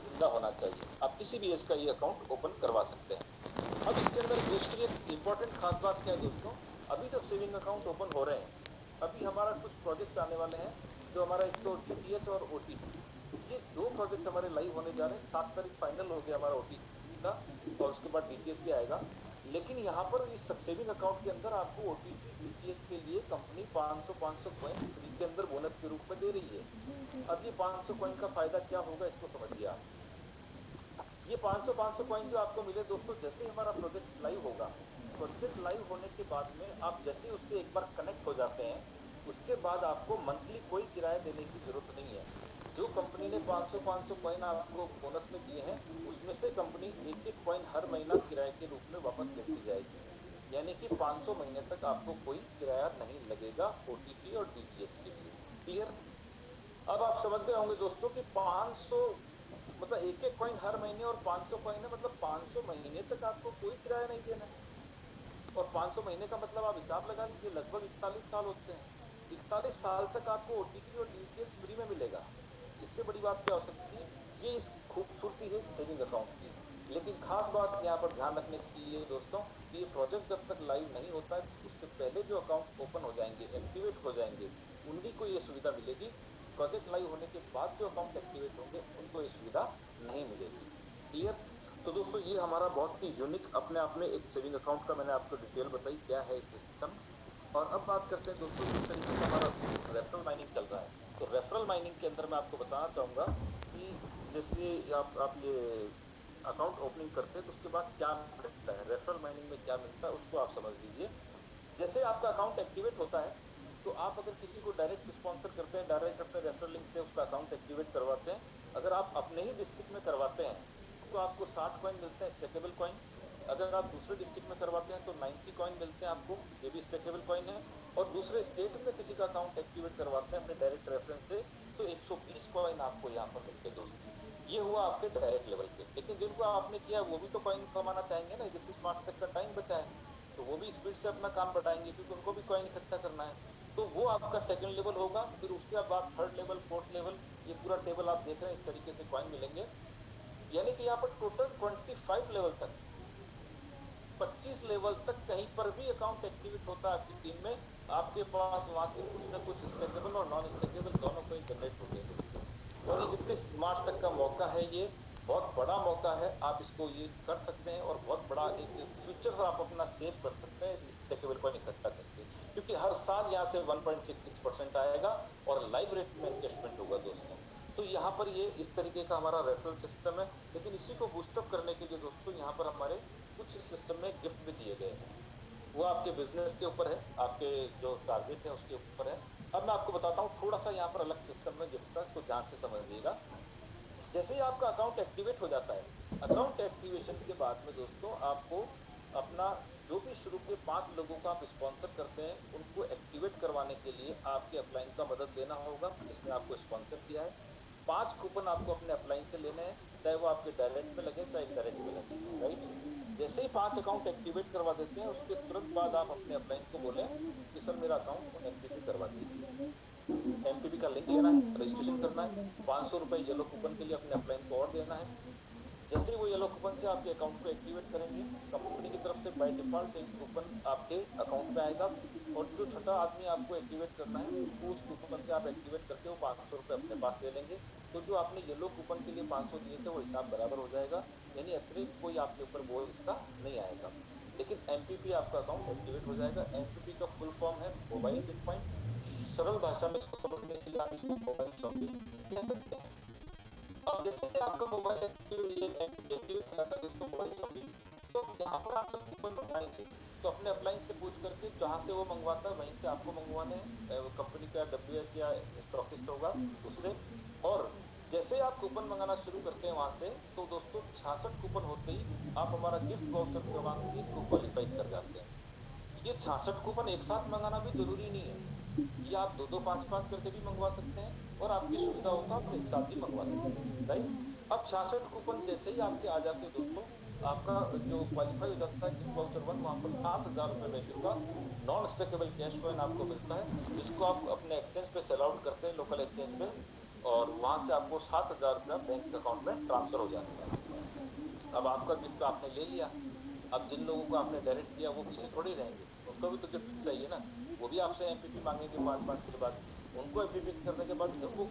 जिंदा होना चाहिए, आप किसी भी एज का ये अकाउंट ओपन करवा सकते हैं। अब इसके अंदर दूसरी एक इंपॉर्टेंट खास बात क्या है दोस्तों, अभी जब सेविंग अकाउंट ओपन हो रहे हैं, अभी हमारा कुछ प्रोजेक्ट आने वाले हैं, जो हमारा एक तो डीटीएच और ओटीपी, ये दो प्रोजेक्ट हमारे लाइव होने जा रहे हैं। 7 तारीख फाइनल हो गया हमारा ओटीपी का, और उसके बाद डीटीएच भी आएगा। लेकिन यहाँ पर इस सेविंग अकाउंट के अंदर आपको ओटीपी डीटीएच के लिए कंपनी 500 कॉइन फ्री के अंदर बोनस के रूप में दे रही है। अब ये 500 कॉइन का फायदा क्या होगा, इसको समझिए आप। ये 500 कॉइन जो आपको मिले दोस्तों, जैसे ही हमारा प्रोजेक्ट लाइव होगा, प्रोजेक्ट लाइव होने के बाद में आप जैसे उससे एक बार कनेक्ट हो जाते हैं, उसके बाद आपको मंथली कोई किराया देने की जरूरत नहीं है। जो कंपनी ने 500 कॉइन आपको बोनस में दिए हैं, उसमें से कंपनी एक एक कॉइन हर महीना किराए के रूप में वापस लेती जाएगी, यानी कि 500 महीने तक आपको कोई किराया नहीं लगेगा ओटीपी और डीटीएच के लिए। क्लियर। अब आप समझ गए होंगे दोस्तों कि 500 मतलब एक एक कॉइन हर महीने और 500 कॉइन है, मतलब 500 महीने तक आपको कोई किराया नहीं देना है। और 500 महीने का मतलब आप हिसाब लगा लीजिए, लगभग 41 साल होते हैं। 41 साल तक आपको ओटीपी और डीटीएच फ्री में मिलेगा। इससे बड़ी बात क्या हो सकती है? ये इस खूबसूरती है सेविंग अकाउंट की। लेकिन खास बात यहाँ पर ध्यान रखने की ये दोस्तों, कि ये प्रोजेक्ट जब तक लाइव नहीं होता है, उससे पहले जो अकाउंट ओपन हो जाएंगे, एक्टिवेट हो जाएंगे, उन्हीं को ये सुविधा मिलेगी। प्रोजेक्ट लाइव होने के बाद जो अकाउंट एक्टिवेट होंगे, उनको ये सुविधा नहीं मिलेगी। क्लियर? तो दोस्तों ये हमारा बहुत ही यूनिक अपने आप में एक सेविंग अकाउंट का मैंने आपको डिटेल बताई क्या है सिस्टम। और अब बात करते हैं दोस्तों जिस तरीके से हमारा रेफरल माइनिंग चल रहा है। तो रेफरल माइनिंग के अंदर मैं आपको बताना चाहूंगा कि जैसे आप ये अकाउंट ओपनिंग करते हैं तो उसके बाद क्या मिलता है, रेफरल माइनिंग में क्या मिलता है उसको आप समझ लीजिए। जैसे आपका अकाउंट एक्टिवेट होता है, तो आप अगर किसी को डायरेक्ट स्पॉन्सर करते हैं, डायरेक्ट अपने रेफरल लिंक से उसका अकाउंट एक्टिवेट करवाते हैं, अगर आप अपने ही डिस्ट्रिक्ट में करवाते हैं तो आपको 60 कॉइन मिलते हैं, स्टेकेबल कॉइन। अगर आप दूसरे डिस्ट्रिक्ट में करवाते हैं तो 90 कॉइन मिलते हैं आपको, ये भी स्टेकेबल कॉइन है। और दूसरे स्टेट में किसी का अकाउंट एक्टिवेट करवाते हैं अपने डायरेक्ट रेफरेंस से, तो 120 कॉइन आपको यहाँ पर मिलते हैं दोस्तों। ये हुआ आपके डायरेक्ट लेवल के। लेकिन जिनको आपने किया वो भी तो कॉइन कमाना चाहेंगे ना, जैसे स्मार्ट तक का टाइम बचा है, तो वो भी स्पीड से अपना काम बढ़ाएंगे क्योंकि उनको भी कॉइन इकट्ठा करना है। तो वो आपका सेकंड लेवल होगा। फिर उसके बाद थर्ड लेवल, फोर्थ लेवल, ये पूरा टेबल आप देख रहे हैं, इस तरीके से कॉइन मिलेंगे। यानी कि यहाँ पर टोटल 25 लेवल तक, 25 लेवल तक कहीं पर भी अकाउंट एक्टिवेट होता है आपकी टीम में, आपके पास वहां से कुछ ना कुछ स्टेकेबल और नॉन स्टेकेबल दोनों कोई जनरेट होते हैं दोस्तों। और ये जितने स्मार्ट तक का मौका है, ये बहुत बड़ा मौका है, आप इसको ये कर सकते हैं और बहुत बड़ा एक फ्यूचर आप अपना सेव कर सकते हैं स्टेकेबल कॉइन इकट्ठा करके, क्योंकि हर साल यहाँ से 1.66% आएगा और लाइव रेट में एनकेशमेंट होगा दोस्तों। तो यहाँ पर ये इस तरीके का हमारा रेफरल सिस्टम है। लेकिन इसी को बूस्टअप करने के लिए दोस्तों यहाँ पर हमारे कुछ इस सिस्टम में गिफ्ट भी दिए गए हैं। वो आपके बिजनेस के ऊपर है, आपके जो टारगेट है उसके ऊपर है। अब मैं आपको बताता हूँ थोड़ा सा यहाँ पर अलग सिस्टम में गिफ्ट का, इसको ध्यान से समझिएगा। जैसे ही आपका अकाउंट एक्टिवेट हो जाता है, अकाउंट एक्टिवेशन के बाद में दोस्तों आपको अपना जो भी शुरू के 5 लोगों को आप स्पॉन्सर करते हैं, उनको एक्टिवेट करवाने के लिए आपके अपलाइन का मदद लेना होगा जिसने आपको स्पॉन्सर किया है। 5 कूपन आपको अपने अपलाइन से लेने हैं, चाहे वो आपके डायरेक्ट में लगे चाहे इनडायरेक्ट में लगे, राइट? जैसे ही 5 अकाउंट एक्टिवेट करवा देते हैं, उसके तुरंत बाद आप अपने अपलाइन को बोलें कि सर मेरा अकाउंट एमपीपी करवा दीजिए। एमपीपी का लिंक लेना है, रजिस्ट्रेशन करना है, 500 रुपए येलो कूपन के लिए अपने अपलाइन को और देना है। जैसे ही वो येलो कूपन से आपके अकाउंट को एक्टिवेट करेंगे, कंपनी की तरफ से बाय डिफॉल्ट एक कूपन आपके अकाउंट में आएगा। और जो छठा आदमी आपको एक्टिवेट करना है, उसको उस कूपन से आप एक्टिवेट करके वो 500 रुपए अपने पास ले लेंगे। तो जो आपने येलो कूपन के लिए 500 दिए थे वो हिसाब बराबर हो जाएगा, यानी अतिरिक्त कोई आपके ऊपर बोझ इसका नहीं आएगा। लेकिन एमपीपी आपका अकाउंट एक्टिवेट हो जाएगा। एमपीपी का फुल फॉर्म है मोबाइल पिन पॉइंट। सरल भाषा में इसको समझने के लिए आप इसको मोबाइल शॉपिंग कह सकते हैं। अब जैसे कि आपका मोबाइल एक्टिवेट हो जाता है दोस्तों, मोबाइल शॉपिंग, तो यहाँ पर आप जब कूपन मंगवाएंगे तो अपने अपलाइन से पूछ करके जहां से वो मंगवाता है वहीं से आपको मंगवाने हैं, कंपनी का डब्ल्यूएच या स्टॉकिस्ट होगा उससे। और जैसे आप कूपन मंगाना शुरू करते हैं वहां से, तो दोस्तों 66 कूपन होते ही आप हमारा गिफ्ट वाउचर क्रमांक 3 को क्वालिफाई कर जाते हैं। ये 66 कूपन एक साथ मंगाना भी जरूरी नहीं है, ये आप दो दो पांच पांच करके भी मंगवा सकते हैं, और आपकी सुविधा हो तो आप एक साथ भी मंगवा सकते हैं, राइट? अब 66 कूपन जैसे ही आपके आ जाते हैं दोस्तों, आपका जो क्वालिफाई हो जाता है गिफ्ट वाउचर 1, वहां पर 7,000 रुपए वैल्यू का नॉन स्टेकेबल कैश कॉइन आपको मिलता है, जिसको आप अपने एक्सचेंज पे सेल आउट करते हैं, लोकल एक्सचेंज पे, और वहां से आपको 7,000 रुपया बैंक अकाउंट में ट्रांसफर हो जाता है। अब आपका गिफ्ट आपने ले लिया। अब जिन लोगों को आपने डायरेक्ट किया वो पीछे थोड़े रहेंगे, उनको भी तो गिफ्ट चाहिए ना, वो भी आपसे एमपीपी मांगेंगे 5-5 के बाद। उनको एमपीपी करने के बाद फिर वो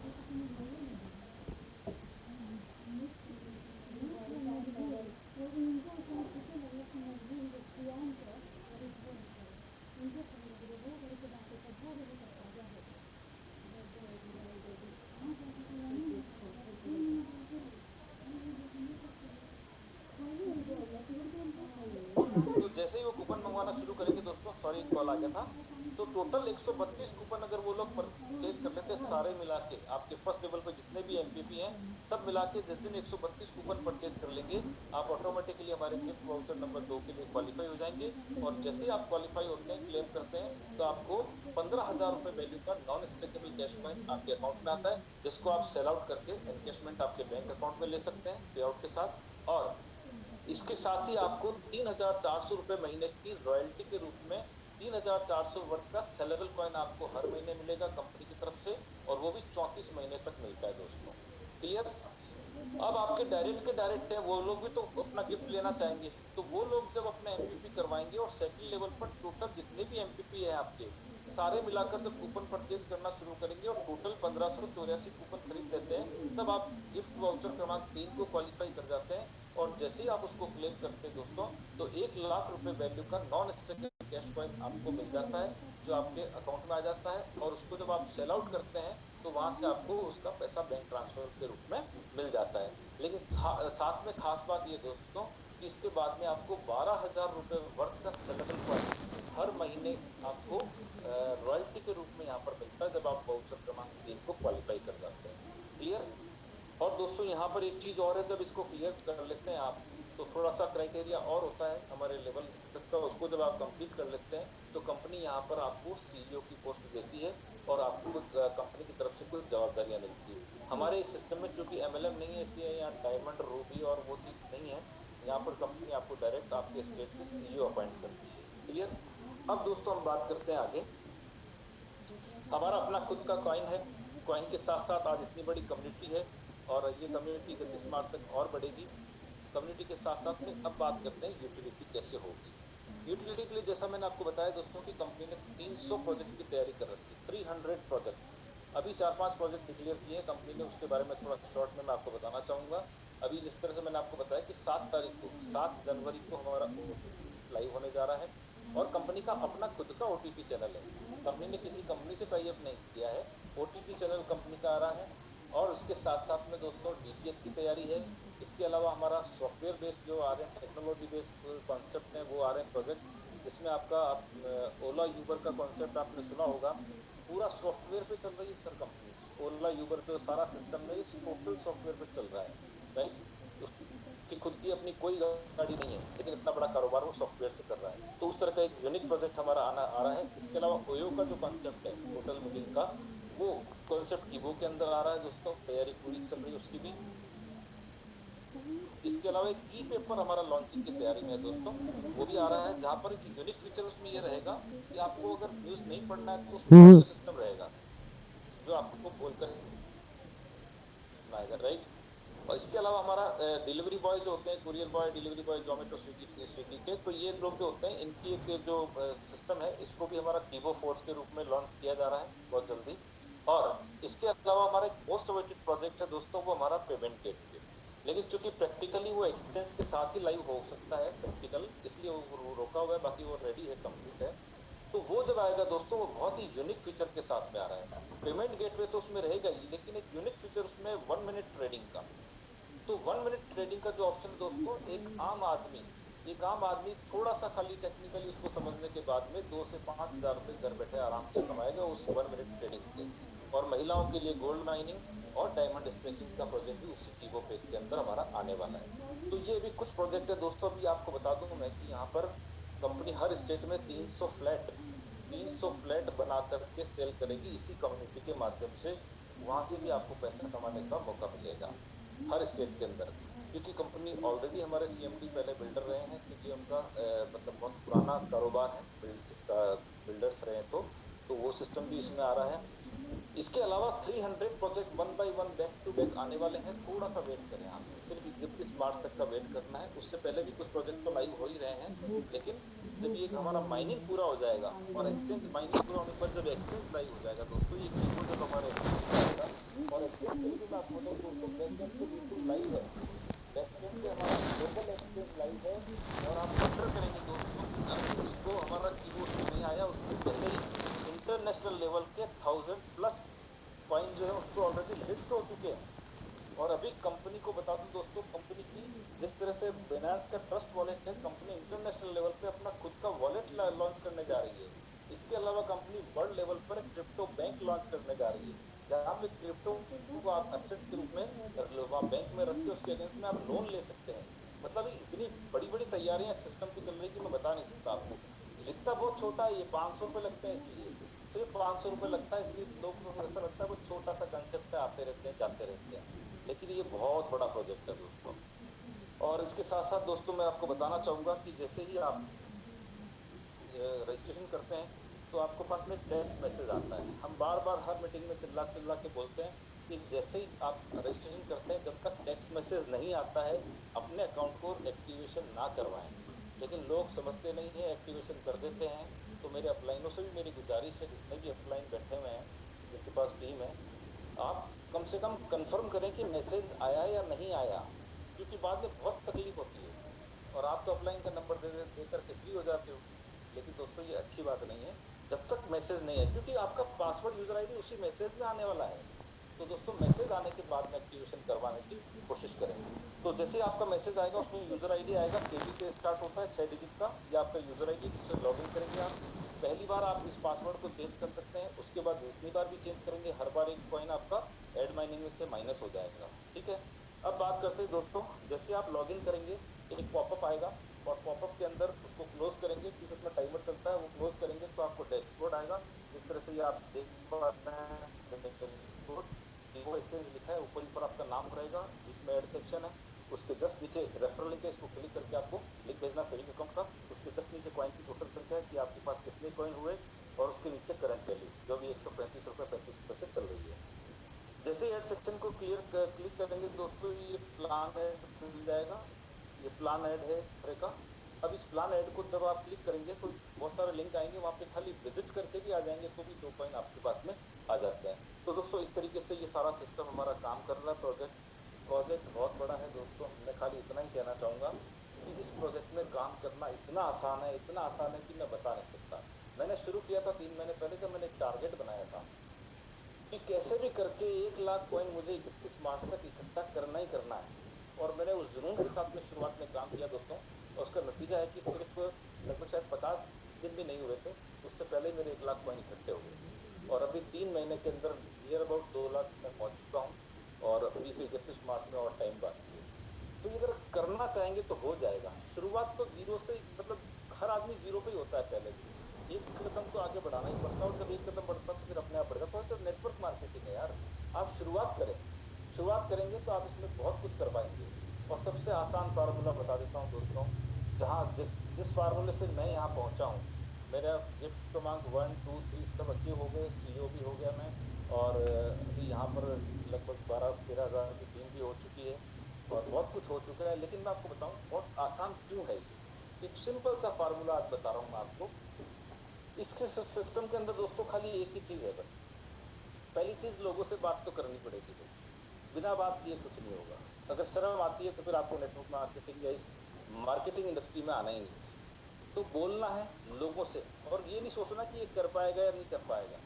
तो जैसे ही वो कूपन मंगवाना शुरू करेंगे दोस्तों, सॉरी कॉल आ गया था। तो टोटल 132 कूपन अगर वो लोग परचेज कर लेते हैं सारे मिला के, आपके फर्स्ट लेवल पे जितने भी एमपीपी हैं सब मिला के जिस दिन 132 कूपन परचेज कर लेंगे, आप ऑटोमेटिकली हमारे गिफ्ट वाउचर नंबर 2 के लिए क्वालिफाई हो जाएंगे। और जैसे ही आप क्वालिफाई होते हैं, क्लेम करते हैं, तो आपको 15,000 रुपए वैल्यू का नॉन स्टेकेबल कैश कॉइन आपके अकाउंट में आता है, जिसको आप सेल आउट करके एनकेशमेंट आपके बैंक अकाउंट में ले सकते हैं पे आउट के साथ। और इसके साथ ही आपको 3,400 रुपए महीने की रॉयल्टी के रूप में 3,400 वर्थ का सेलेबल कॉइन आपको हर महीने मिलेगा कंपनी की तरफ से, और वो भी 34 महीने तक मिलता है दोस्तों। क्लियर? अब आपके डायरेक्ट के डायरेक्ट है, वो लोग भी तो अपना गिफ्ट लेना चाहेंगे, तो वो लोग जब अपना एमपीपी करवाएंगे और सेकंड लेवल पर टोटल जितने भी एमपीपी है आपके सारे मिलाकर जब कूपन परचेज करना शुरू करेंगे और टोटल 1584 कूपन खरीद लेते हैं, तब आप गिफ्ट वाउचर क्रमांक 3 को क्वालिफाई कर जाते हैं। और जैसे ही आप उसको क्लेम करते हैं दोस्तों, तो 1,00,000 रुपए वैल्यू का नॉन स्टेकेबल कैश कॉइन आपको मिल जाता है, जो आपके अकाउंट में आ जाता है। और उसको जब आप सेल आउट करते हैं, तो वहां से आपको उसका पैसा बैंक ट्रांसफर के रूप में मिल जाता है। लेकिन साथ में खास बात ये दोस्तों, कि इसके बाद में आपको 12,000 रुपए वर्थ का सेलेबल कॉइन हर महीने आपको रॉयल्टी के रूप में यहाँ पर मिलता है, जब आप वाउचर क्रमांक 3 को क्वालिफाई कर जाते हैं। क्लियर? और दोस्तों यहाँ पर एक चीज और है, जब इसको क्लियर कर लेते हैं आप, तो थोड़ा सा क्राइटेरिया और होता है हमारे लेवल स्टेटस का, उसको जब आप कंप्लीट कर लेते हैं, तो कंपनी यहाँ पर आपको सीईओ की पोस्ट देती है, और आपको कंपनी की तरफ से कुछ जवाबदारियां मिलती है। हमारे इस सिस्टम में चूंकि एमएलएम नहीं है, इसलिए यहाँ डायमंड, रूबी और वो चीज नहीं है। यहाँ पर कंपनी आपको डायरेक्ट आपके स्टेट की सीईओ अपॉइंट करती है। क्लियर? अब दोस्तों हम बात करते हैं आगे। हमारा अपना खुद का कॉइन है, कॉइन के साथ साथ आज इतनी बड़ी कम्युनिटी है, और ये कम्युनिटी गति स्मार्ट तक और बढ़ेगी। कम्युनिटी के साथ साथ में अब बात करते हैं यूटिलिटी कैसे होगी। यूटिलिटी के लिए जैसा मैंने आपको बताया दोस्तों कि कंपनी ने 300 प्रोजेक्ट की तैयारी कर रखी है, 300 प्रोजेक्ट। अभी 4-5 प्रोजेक्ट डिक्लेयर किए हैं कंपनी ने, उसके बारे में थोड़ा शॉर्ट में मैं आपको बताना चाहूंगा। अभी जिस तरह से मैंने आपको बताया कि 7 जनवरी को हमारा ओटीटी लाइव होने जा रहा है, और कंपनी का अपना खुद का ओटीटी चैनल है। कंपनी ने किसी कंपनी से टाई अप नहीं किया है, ओटीटी चैनल कंपनी का आ रहा है। और उसके साथ साथ में दोस्तों डीटीएच की तैयारी है। इसके अलावा हमारा सॉफ्टवेयर बेस्ड जो आ रहे हैं, टेक्नोलॉजी बेस्ड कॉन्सेप्ट हैं, वो आ रहे हैं प्रोजेक्ट, जिसमें आपका ओला यूबर का कॉन्सेप्ट आपने सुना होगा। पूरा सॉफ्टवेयर पे चल रही है सर कंपनी। ओला यूबर जो सारा सिस्टम है, ये टोटल सॉफ्टवेयर पे चल रहा है, राइट? उसकी खुद की अपनी कोई गाड़ी नहीं है, लेकिन इतना बड़ा कारोबार वो सॉफ्टवेयर से कर रहा है। तो उस तरह का एक यूनिक प्रोजेक्ट हमारा आ रहा है। इसके अलावा ओयो का जो कॉन्सेप्ट है होटल बुकिंग का, वो कॉन्सेप्ट कीबो के अंदर आ रहा है दोस्तों, तैयारी पूरी चल रही है उसकी भी। इसके अलावा एक ई पेपर हमारा लॉन्चिंग की तैयारी में है दोस्तों, वो भी आ रहा है, जहां पर एक यूनिक फीचर उसमें ये रहेगा कि आपको अगर न्यूज नहीं पढ़ना है, तो उसमें ऑडियो सिस्टम रहेगा जो आपको बोलकर सुनाएगा, राइट? और इसके अलावा हमारा डिलीवरी बॉय जो होते हैं, courier boy, delivery boy, Zomato, Swiggy Swiggy के, तो ये लोग जो होते हैं, इनकी एक जो सिस्टम है, इसको भी हमारा कीबो फोर्स के रूप में लॉन्च किया जा रहा है बहुत जल्दी। और इसके अलावा हमारा एक मोस्ट अवेटेड प्रोजेक्ट है दोस्तों, वो हमारा पेमेंट गेटवे। लेकिन चूंकि प्रैक्टिकली वो एक्सचेंज के साथ ही लाइव हो सकता है प्रैक्टिकल, इसलिए वो रोका हुआ है, बाकी वो रेडी है, कंप्लीट है। तो वो जब आएगा दोस्तों, वो बहुत ही यूनिक फीचर के साथ में आ रहा है। पेमेंट गेटवे तो उसमें रहेगा ही, लेकिन एक यूनिक फीचर उसमें 1 मिनट ट्रेडिंग का। तो 1 मिनट ट्रेडिंग का जो ऑप्शन है दोस्तों, एक आम आदमी थोड़ा सा खाली टेक्निकली उसको समझने के बाद में 2 से 5 हजार रुपए घर बैठे आराम से कमाएगा उस 1 मिनट ट्रेडिंग से। और महिलाओं के लिए गोल्ड माइनिंग और डायमंड स्ट्रेकिंग का प्रोजेक्ट भी उसी कीबो पेज के अंदर हमारा आने वाला है। तो ये भी कुछ प्रोजेक्ट है दोस्तों। अभी आपको बता दूं मैं कि यहाँ पर कंपनी हर स्टेट में 300 फ्लैट बना करके सेल करेगी इसी कम्युनिटी के माध्यम से। वहां से भी आपको पैसा कमाने का मौका मिलेगा हर स्टेट के अंदर। क्योंकि कंपनी ऑलरेडी, हमारे सीएमडी पहले बिल्डर रहे हैं, क्योंकि उनका मतलब बहुत पुराना कारोबार है इसका, बिल्डर्स रहे तो वो सिस्टम भी इसमें आ रहा है। इसके अलावा 300 project one by one back to back आने वाले हैं। थोड़ा सा वेट करें आप, सिर्फ गिफ्ट स्मार्ट तक का वेट करना है। उससे पहले भी कुछ प्रोजेक्ट तो लाइव हो ही रहे हैं, लेकिन जब ये हमारा माइनिंग पूरा हो जाएगा, और एक्सचेंज माइनिंग पूरा होने पर जब एक्सचेंज लाइव हो जाएगा दोस्तों, ये कीबो जब हमारे एक्सचेंज पे आएगा, और एक्सचेंज के लिए भी मैं आपको बताऊं दोस्तों, बैकएंड से बिल्कुल लाइव है। बैकएंड से हमारा ग्लोबल एक्सचेंज लाइव है। और आप वंडर करेंगे दोस्तों कि अभी उसको हमारा कीबोर्ड पे नहीं आया, उससे पहले ही इंटरनेशनल लेवल के 1000+ कॉइन जो है उस पर ऑलरेडी लिस्ट हो चुके हैं। और अभी कंपनी को बता दूं दोस्तों, कंपनी की जिस तरह से बिनांस का ट्रस्ट वॉलेट है, कंपनी इंटरनेशनल लेवल पे अपना खुद का वॉलेट लॉन्च करने जा रही है। इसके अलावा कंपनी वर्ल्ड लेवल पर क्रिप्टो बैंक लॉन्च करने जा रही है, जहां पे क्रिप्टो को आप असेट्स के रूप में वहां बैंक में रख के उसके अगेंस्ट में आप लोन ले सकते हैं। मतलब इतनी बड़ी बड़ी तैयारियां सिस्टम की चल रही कि मैं बता नहीं सकता आपको। लिखता बहुत छोटा है, ये 500 रुपए लगते हैं, इसलिए सिर्फ 500 रुपए लगता है, इसलिए लोगों को ऐसा लगता है वो छोटा सा कंसेप्ट है, आते रहते हैं जाते रहते हैं, लेकिन ये बहुत बड़ा प्रोजेक्ट है दोस्तों। और इसके साथ साथ दोस्तों मैं आपको बताना चाहूंगा कि जैसे ही आप रजिस्ट्रेशन करते हैं तो आपको पास में टेक्स्ट मैसेज आता है। हम बार बार हर मीटिंग में चिल्ला चिल्ला के बोलते हैं कि जैसे ही आप रजिस्ट्रेशन करते हैं, जब तक टेक्स्ट मैसेज नहीं आता है अपने अकाउंट को एक्टिवेशन ना करवाएं। लेकिन लोग समझते नहीं है, एक्टिवेशन कर देते हैं। तो मेरे अपलाइनों से भी मेरी गुजारिश है, जितने भी अपलाइन बैठे हुए हैं, जिनके पास टीम है, आप कम से कम कंफर्म करें कि मैसेज आया या नहीं आया, क्योंकि बाद में बहुत तकलीफ होती है। और आप तो अपलाइन का नंबर दे करके फ्री हो जाते हो, लेकिन दोस्तों ये अच्छी बात नहीं है जब तक मैसेज नहीं है, क्योंकि आपका पासवर्ड यूजर आईडी उसी मैसेज में आने वाला है। तो दोस्तों मैसेज आने के बाद में एक्टिवेशन करवाने की कोशिश करें। तो जैसे आपका मैसेज आएगा उसमें यूजर आईडी आएगा, केबी से स्टार्ट होता है 6 डिजिट का, ये आपका यूजर आईडी जिससे लॉगिन करेंगे आप। पहली बार आप इस पासवर्ड को चेंज कर सकते हैं, उसके बाद जितनी बार भी चेंज करेंगे हर बार एक कॉइन आपका एड माइनिंग में से माइनस हो जाएगा। ठीक है, अब बात करते हैं दोस्तों, जैसे आप लॉगिन करेंगे एक पॉपअप आएगा, और पॉपअप के अंदर उसको क्लोज करेंगे, क्योंकि उसमें टाइमर चलता है, वो क्लोज करेंगे तो आपको डैशबोर्ड आएगा। जिस तरह से ये आप देख पा रहे हैं डैशबोर्ड, वो एक्सचेंज लिखा है, ऊपर ऊपर आपका नाम रहेगा, बीच में एड सेक्शन है, उसके जस्ट नीचे रेफरल लिंक है, इसको क्लिक करके आपको लिंक भेजना सेविंग अकाउंट का। उसके जस्ट नीचे कॉइन की टोटल संख्या है कि आपके पास कितने कॉइन हुए, और उसके नीचे करंट वैल्यू जो भी 135 रुपए 35 पैसे चल रही है। जैसे ऐड सेक्शन को क्लिक करेंगे दोस्तों, ये प्लान ऐड खुल जाएगा। ये प्लान ऐड है इस तरह का। अब इस प्लान ऐड को जब आप क्लिक करेंगे तो बहुत सारे लिंक आएंगे, वहां पे खाली विजिट करके भी आ जाएंगे तो भी 2 कॉइन आपके पास में आ जाते हैं। तो दोस्तों इस तरीके से ये सारा सिस्टम हमारा काम कर रहा है। प्रोजेक्ट बहुत बड़ा है दोस्तों, मैं खाली इतना ही कहना चाहूंगा कि इस प्रोजेक्ट में काम करना इतना आसान है, इतना आसान है कि मैं बता नहीं सकता। मैंने शुरू किया था 3 महीने पहले, जब मैंने एक टारगेट बनाया था कि कैसे भी करके 1 लाख कॉइन मुझे 31 मार्च तक इकट्ठा करना ही करना है। और मैंने उस जुनून के साथ में शुरुआत में काम किया दोस्तों, और उसका नतीजा है कि सिर्फ लगभग शायद 50 दिन भी नहीं हुए थे, उससे पहले ही मेरे 1 लाख कॉइन इकट्ठे हो गए। और अभी 3 महीने के अंदर नियर अबाउट 2 लाख में पहुंच चुका हूँ, और अभी से 31 मार्च में और टाइम बाकी है। तो ये अगर करना चाहेंगे तो हो जाएगा। शुरुआत तो जीरो से, मतलब हर आदमी जीरो पे ही होता है पहले भी। एक कदम तो आगे बढ़ाना ही पड़ता है, और जब एक कदम बढ़ता है तो फिर अपने आप बढ़ जाता है। तो नेटवर्क मार्केटिंग है यार, आप शुरुआत करें। शुरुआत करेंगे तो आप इसमें बहुत कुछ कर पाएंगे। और सबसे आसान फार्मूला बता देता हूँ दोस्तों, जहां जिस जिस फार्मूले से मैं यहाँ पहुंचा हूँ, मेरा गिफ्ट क्रमांक 1 2 3 सब अचीव हो गए, सीईओ भी हो गया मैं। और अभी यहाँ पर लगभग 12-13 हजार की टीम भी हो चुकी है, और बहुत कुछ हो चुका है। लेकिन मैं आपको बताऊं बहुत आसान क्यों है ये। एक सिंपल सा फार्मूला आज बता रहा हूं मैं आपको। इसके सिस्टम के अंदर दोस्तों खाली एक ही चीज है बस। पहली चीज, लोगों से बात तो करनी पड़ेगी भाई, बिना बात किए कुछ नहीं होगा। अगर शर्म आती है तो फिर आपको नेटवर्क मार्केटिंग या इस मार्केटिंग इंडस्ट्री में आना ही नहीं है। तो बोलना है लोगों से, और ये नहीं सोचना कि ये कर पाएगा या नहीं कर पाएगा,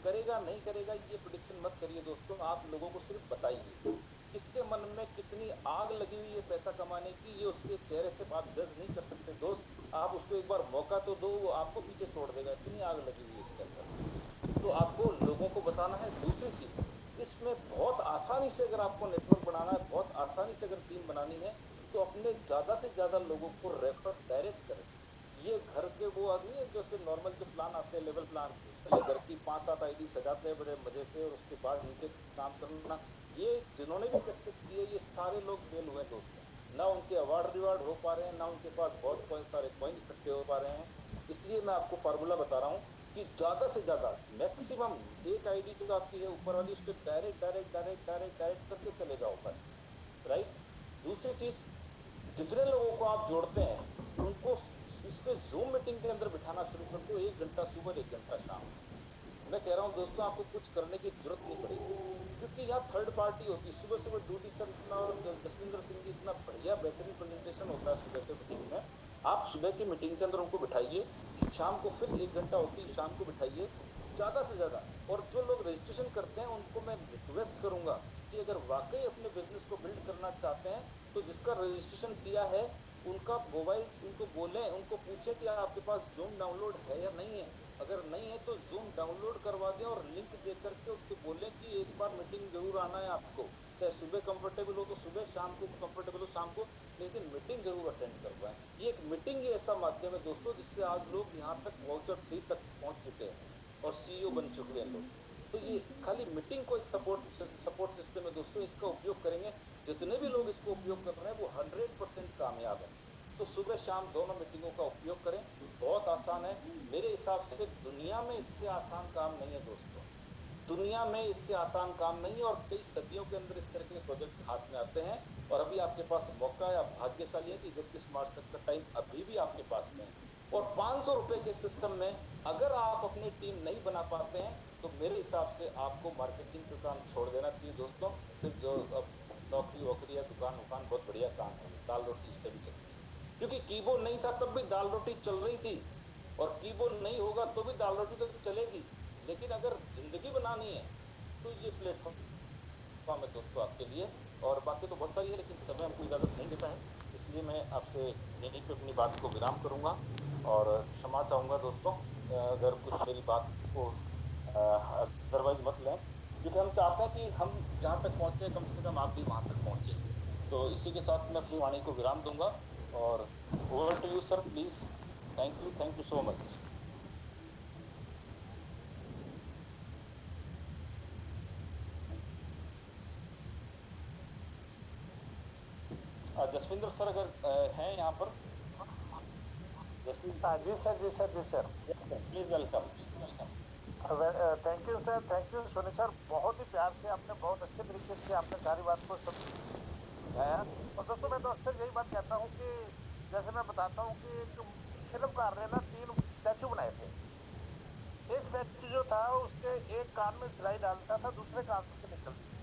करेगा नहीं करेगा ये प्रिडिक्शन मत करिए दोस्तों। आप लोगों को सिर्फ बताइए किसके मन में कितनी आग लगी हुई है पैसा कमाने की, ये उसके चेहरे से आप जज नहीं कर सकते दोस्त। आप उसको एक बार मौका तो दो, वो आपको पीछे छोड़ देगा, इतनी आग लगी हुई है इसके अंदर। तो आपको लोगों को बताना है। दूसरी चीज, इसमें बहुत आसानी से अगर आपको नेटवर्क बनाना है, बहुत आसानी से अगर टीम बनानी है, तो अपने ज्यादा से ज्यादा लोगों को रेफर डायरेक्ट करें। ये घर के वो आदमी है जो से नॉर्मल जो प्लान आते हैं, लेवल प्लान, पहले घर की 5-7 आईडी सजाते हैं बड़े मजे से, और उसके बाद नीचे काम करना, ये जिन्होंने भी प्रैक्टिस की है ये सारे लोग फेल हुए दोस्तों। ना उनके अवार्ड रिवार्ड हो पा रहे हैं, ना उनके पास बहुत सारे कॉइन इकट्ठे हो पा रहे हैं। इसलिए मैं आपको फॉर्मूला बता रहा हूँ कि ज्यादा से ज्यादा मैक्सिमम एक आईडी जो आपकी है ऊपर वाली, उसके direct direct direct direct direct करके चले जाओ बस। राइट। दूसरी चीज, जितने लोगों को आप जोड़ते हैं उनको इस पे जूम मीटिंग के अंदर बिठाना शुरू कर दो, 1 घंटा सुबह 1 घंटा शाम। मैं कह रहा हूं दोस्तों आपको कुछ करने की जरूरत नहीं पड़ेगी, क्योंकि यहाँ थर्ड पार्टी होती है। सुबह सुबह ड्यूटी चलना, और जसविंदर सिंह जी इतना बढ़िया बेहतरीन प्रेजेंटेशन होता है सुबह के मीटिंग में। आप सुबह की मीटिंग के अंदर उनको बिठाइए, शाम को फिर 1 घंटा होती है, शाम को बिठाइए ज्यादा से ज्यादा। और जो लोग रजिस्ट्रेशन करते हैं उनको मैं रिक्वेस्ट करूंगा कि अगर वाकई अपने बिजनेस को बिल्ड करना चाहते हैं तो जिसका रजिस्ट्रेशन किया है उनका मोबाइल, उनको बोलें, उनको पूछें कि आपके पास जूम डाउनलोड है या नहीं है। अगर नहीं है तो जूम डाउनलोड करवा दें और लिंक दे करके उसको बोलें कि एक बार मीटिंग जरूर आना है आपको, चाहे सुबह कंफर्टेबल हो तो सुबह, शाम को कंफर्टेबल हो शाम को, लेकिन मीटिंग जरूर अटेंड करवाएं। ये एक मीटिंग ही ऐसा माध्यम है दोस्तों जिससे आज लोग यहाँ तक वाउचर 3 तक पहुंच चुके हैं और सीईओ बन चुके हैं लोग। तो ये खाली मीटिंग को एक सपोर्ट सिस्टम है दोस्तों, इसका उपयोग करेंगे, जितने भी लोग इसको उपयोग कर रहे हैं वो 100% कामयाब है। तो सुबह शाम दोनों मीटिंगों का उपयोग करें, बहुत आसान है। मेरे हिसाब से दुनिया में इससे आसान काम नहीं है दोस्तों, दुनिया में इससे आसान काम नहीं है, और कई सदियों के अंदर इस तरह के प्रोजेक्ट हाथ में आते हैं। और अभी आपके पास मौका है, आप भाग्यशाली है कि 31 मार्च तक का टाइम अभी भी आपके पास में है। और 500 रुपए के सिस्टम में अगर आप अपनी टीम नहीं बना पाते हैं तो मेरे हिसाब से आपको मार्केटिंग का काम छोड़ देना चाहिए दोस्तों। फिर जो अब नौकरी वोकरी या दुकान वुकान बहुत बढ़िया काम है, दाल रोटी इस पे भी चलती है। क्योंकि कीबोर्ड नहीं था तब भी दाल रोटी चल रही थी, और कीबोर्ड नहीं होगा तो भी दाल रोटी तो चलेगी। लेकिन अगर जिंदगी बनानी है तो ये प्लेटफॉर्म है दोस्तों आपके लिए। और बाकी तो बहुत सारी है लेकिन समय हमको इजाजत नहीं देता है, इसलिए मैं आपसे यहीं पे अपनी बात को विराम करूंगा। और क्षमा चाहूंगा दोस्तों अगर कुछ मेरी बात को अदरवाइज मत लें, क्योंकि हम चाहते हैं कि हम जहां तक पहुंचे कम से कम आप भी वहां तक पहुंचे। तो इसी के साथ मैं अपनी वाणी को विराम दूंगा, और over to you sir please. Thank you so much. Jaswinder sir अगर हैं यहाँ पर, जसविंदर। हाँ जी सर, जी सर, जी sir. Please welcome, please welcome. Thank you sir, thank you Soni sir. बहुत ही प्यार से आपने, बहुत अच्छे तरीके से आपने सारी बात को समझाया। और दोस्तों मैं तो अक्सर यही बात कहता हूँ कि जैसे मैं बताता हूँ कि एक शिल्पकार ने ना 3 स्टैचू बनाए थे। एक स्टैचू जो था उसके एक कान में सिलाई डालता था, दूसरे कान से निकलती थी।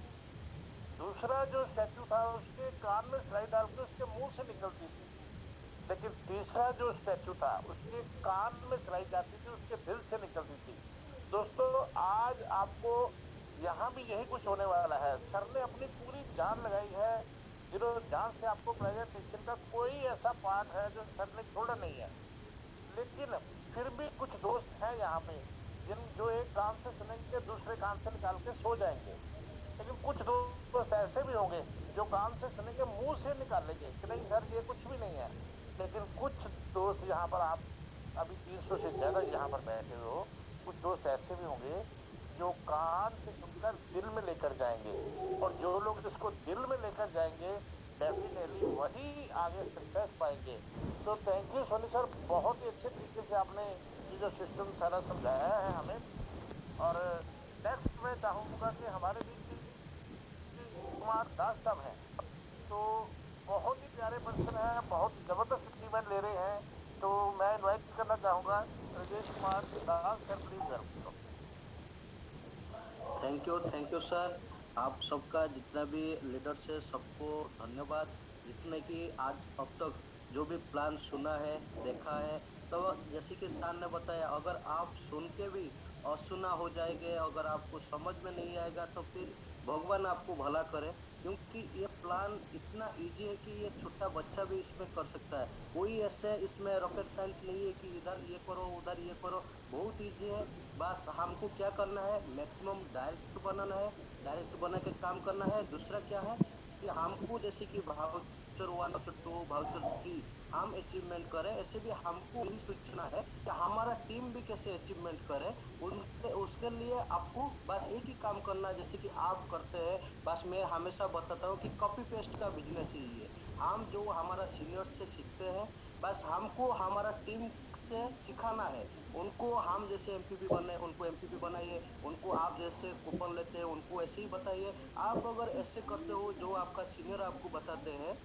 दूसरा जो स्टैचू था उसके कान में सिलाई डाल के उसके मुंह से निकलती थी। लेकिन तीसरा जो स्टैचू था उसके कान में सिलाई जाती थी, उसके दिल से निकलती थी। दोस्तों आज आपको यहाँ भी यही कुछ होने वाला है। सर ने अपनी पूरी जान लगाई है, दिलो जान से आपको प्रेजेंटेशन का कोई ऐसा पार्ट है जो सर ने छोड़ा नहीं है। लेकिन फिर भी कुछ दोस्त हैं यहाँ पे जिन जो एक कान से सुनेंगे दूसरे कान से निकाल के सो जाएंगे। लेकिन कुछ दोस्त ऐसे भी होंगे जो कान से सुनेंगे मुंह से निकाल लेंगे कि नहीं सर ये कुछ भी नहीं है। लेकिन कुछ दोस्त यहाँ पर, आप अभी 300 से ज्यादा यहाँ पर बैठे हुए हो, कुछ दोस्त ऐसे भी होंगे जो कान से सुनकर दिल में लेकर जाएंगे। और जो लोग इसको दिल में लेकर जाएंगे डेफिनेटली वही आगे सक्सेस पाएंगे। तो थैंक यू सोनी सर, बहुत ही अच्छे तरीके से आपने ये जो सिस्टम सारा समझाया है हमें। और नेक्स्ट मैं चाहूंगा कि हमारे बीच कुमार दास साहब हैं, तो बहुत ही प्यारे पर्सन है, बहुत जबरदस्त अचीवमेंट ले रहे हैं। तो मैं इनवाइट करना चाहूंगा Rajesh Kumar Das sir, please welcome. Thank you sir. आप सबका जितना भी लीडर्स है सबको धन्यवाद, जितने कि आज अब तक जो भी प्लान सुना है देखा है। तो जैसे कि सर ने बताया, अगर आप सुन के भी असुना हो जाएंगे, अगर आपको समझ में नहीं आएगा तो फिर भगवान आपको भला करे। क्योंकि ये प्लान इतना इजी है कि ये छोटा बच्चा भी इसमें कर सकता है। कोई ऐसे इसमें रॉकेट साइंस नहीं है कि इधर ये करो उधर ये करो, बहुत इजी है। बस हमको क्या करना है, मैक्सिमम डायरेक्ट बनाना है, डायरेक्ट बना के काम करना है। दूसरा क्या है कि हमको जैसे कि भाउचर 1 भाउचर 2 भाउचर 3 हम अचीवमेंट करें, ऐसे भी हमको यही सोचना है कि हमारा टीम भी कैसे अचीवमेंट करे। उनके उसके लिए आपको बस एक ही काम करना है, जैसे कि आप करते हैं। बस मैं हमेशा बताता हूँ कि कॉपी पेस्ट का बिजनेस ही ये। हम जो हमारा सीनियर्स से सीखते हैं, बस हमको हमारा टीम से सिखाना है। उनको हम जैसे एमपीपी बने उनको एमपीपी बनाइए, उनको आप जैसे कूपन लेते हैं उनको ऐसे ही बताइए। आप अगर ऐसे करते हो जो आपका सीनियर आपको बताते हैं,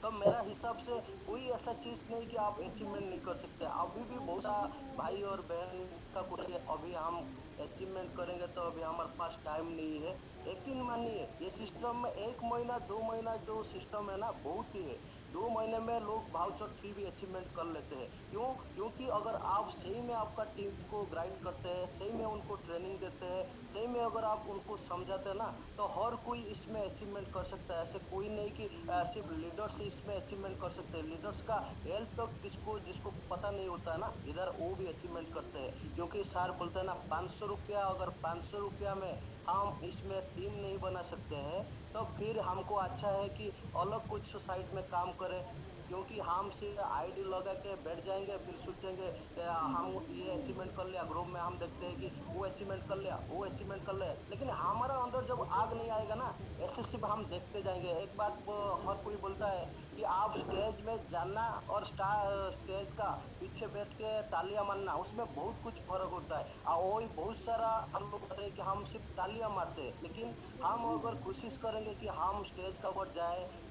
तो मेरा हिसाब से कोई ऐसा चीज नहीं कि आप अचीवमेंट नहीं कर सकते। अभी भी बहुत सा भाई और बहन का कुछ है, अभी हम अचीवमेंट करेंगे तो अभी हमारे पास टाइम नहीं है। यकीन मानिए ये सिस्टम में 1 महीना 2 महीना जो सिस्टम है ना बहुत ही है। 2 महीने में लोग वाउचर 3 भी अचीवमेंट कर लेते हैं। क्यों? क्योंकि अगर आप सही में आपका टीम को ग्राइंड करते हैं, सही में उनको ट्रेनिंग देते हैं, सही में अगर आप उनको समझाते हैं ना, तो हर कोई इसमें अचीवमेंट कर सकता है। ऐसे कोई नहीं कि सिर्फ लीडर्स इसमें अचीवमेंट कर सकते हैं। लीडर्स का हेल्थ तक किसको जिसको पता नहीं होता है ना, इधर वो भी अचीवमेंट करते हैं। क्योंकि सर बोलते हैं ना, 500 रुपया, अगर 500 रुपया में हम इसमें टीम नहीं बना सकते हैं, तो फिर हमको अच्छा है कि अलग कुछ सोसाइटी में काम करें। क्योंकि हम सिर्फ आईडी लगा के बैठ जाएंगे, फिर सोचेंगे हम ये अचीवमेंट कर लिया, ग्रुप में हम देखते हैं कि वो अचीवमेंट कर लिया, वो अचीवमेंट कर लिया, लेकिन हमारा अंदर जब आग नहीं आएगा ना, ऐसे सिर्फ हम देखते जाएंगे। एक बात हर कोई बोलता है कि आप स्टेज में जाना और स्टेज का पीछे बैठ के तालियां मारना, उसमें बहुत कुछ फर्क होता है। और वही बहुत सारा हम लोग कहते हैं कि हम सिर्फ तालियां मारते हैं, लेकिन हम अगर कोशिश करेंगे कि हम स्टेज का ऊपर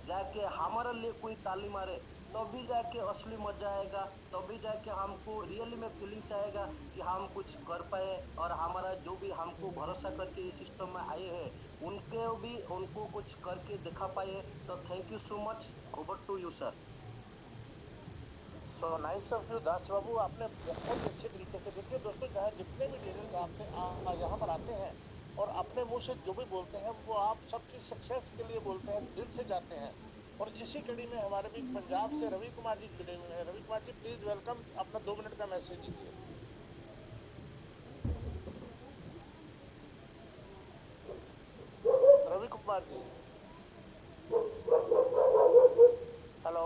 जाके हमारे लिए कोई ताली मारे, तभी जाके असली मजा आएगा, तभी जाके हमको रियली में फीलिंग्स आएगा कि हम कुछ कर पाए, और हमारा जो भी हमको भरोसा करके इस सिस्टम में आए हैं उनको कुछ करके दिखा पाए। तो thank you so much. Over to you sir. So nice of you Das babu, आपने बहुत अच्छे तरीके से, देखिए दोस्तों, चाहे जितने भी लीडर्स आपसे यहाँ पर आते हैं और अपने मुंह से जो भी बोलते हैं वो आप सबकी सक्सेस के लिए बोलते हैं, दिल से चाहते हैं। और इसी कड़ी में हमारे भी पंजाब से रवि कुमार जी जुड़े हुए हैं। रवि कुमार जी प्लीज वेलकम, अपना 2 मिनट का मैसेज दीजिए। रवि कुमार जी, हेलो।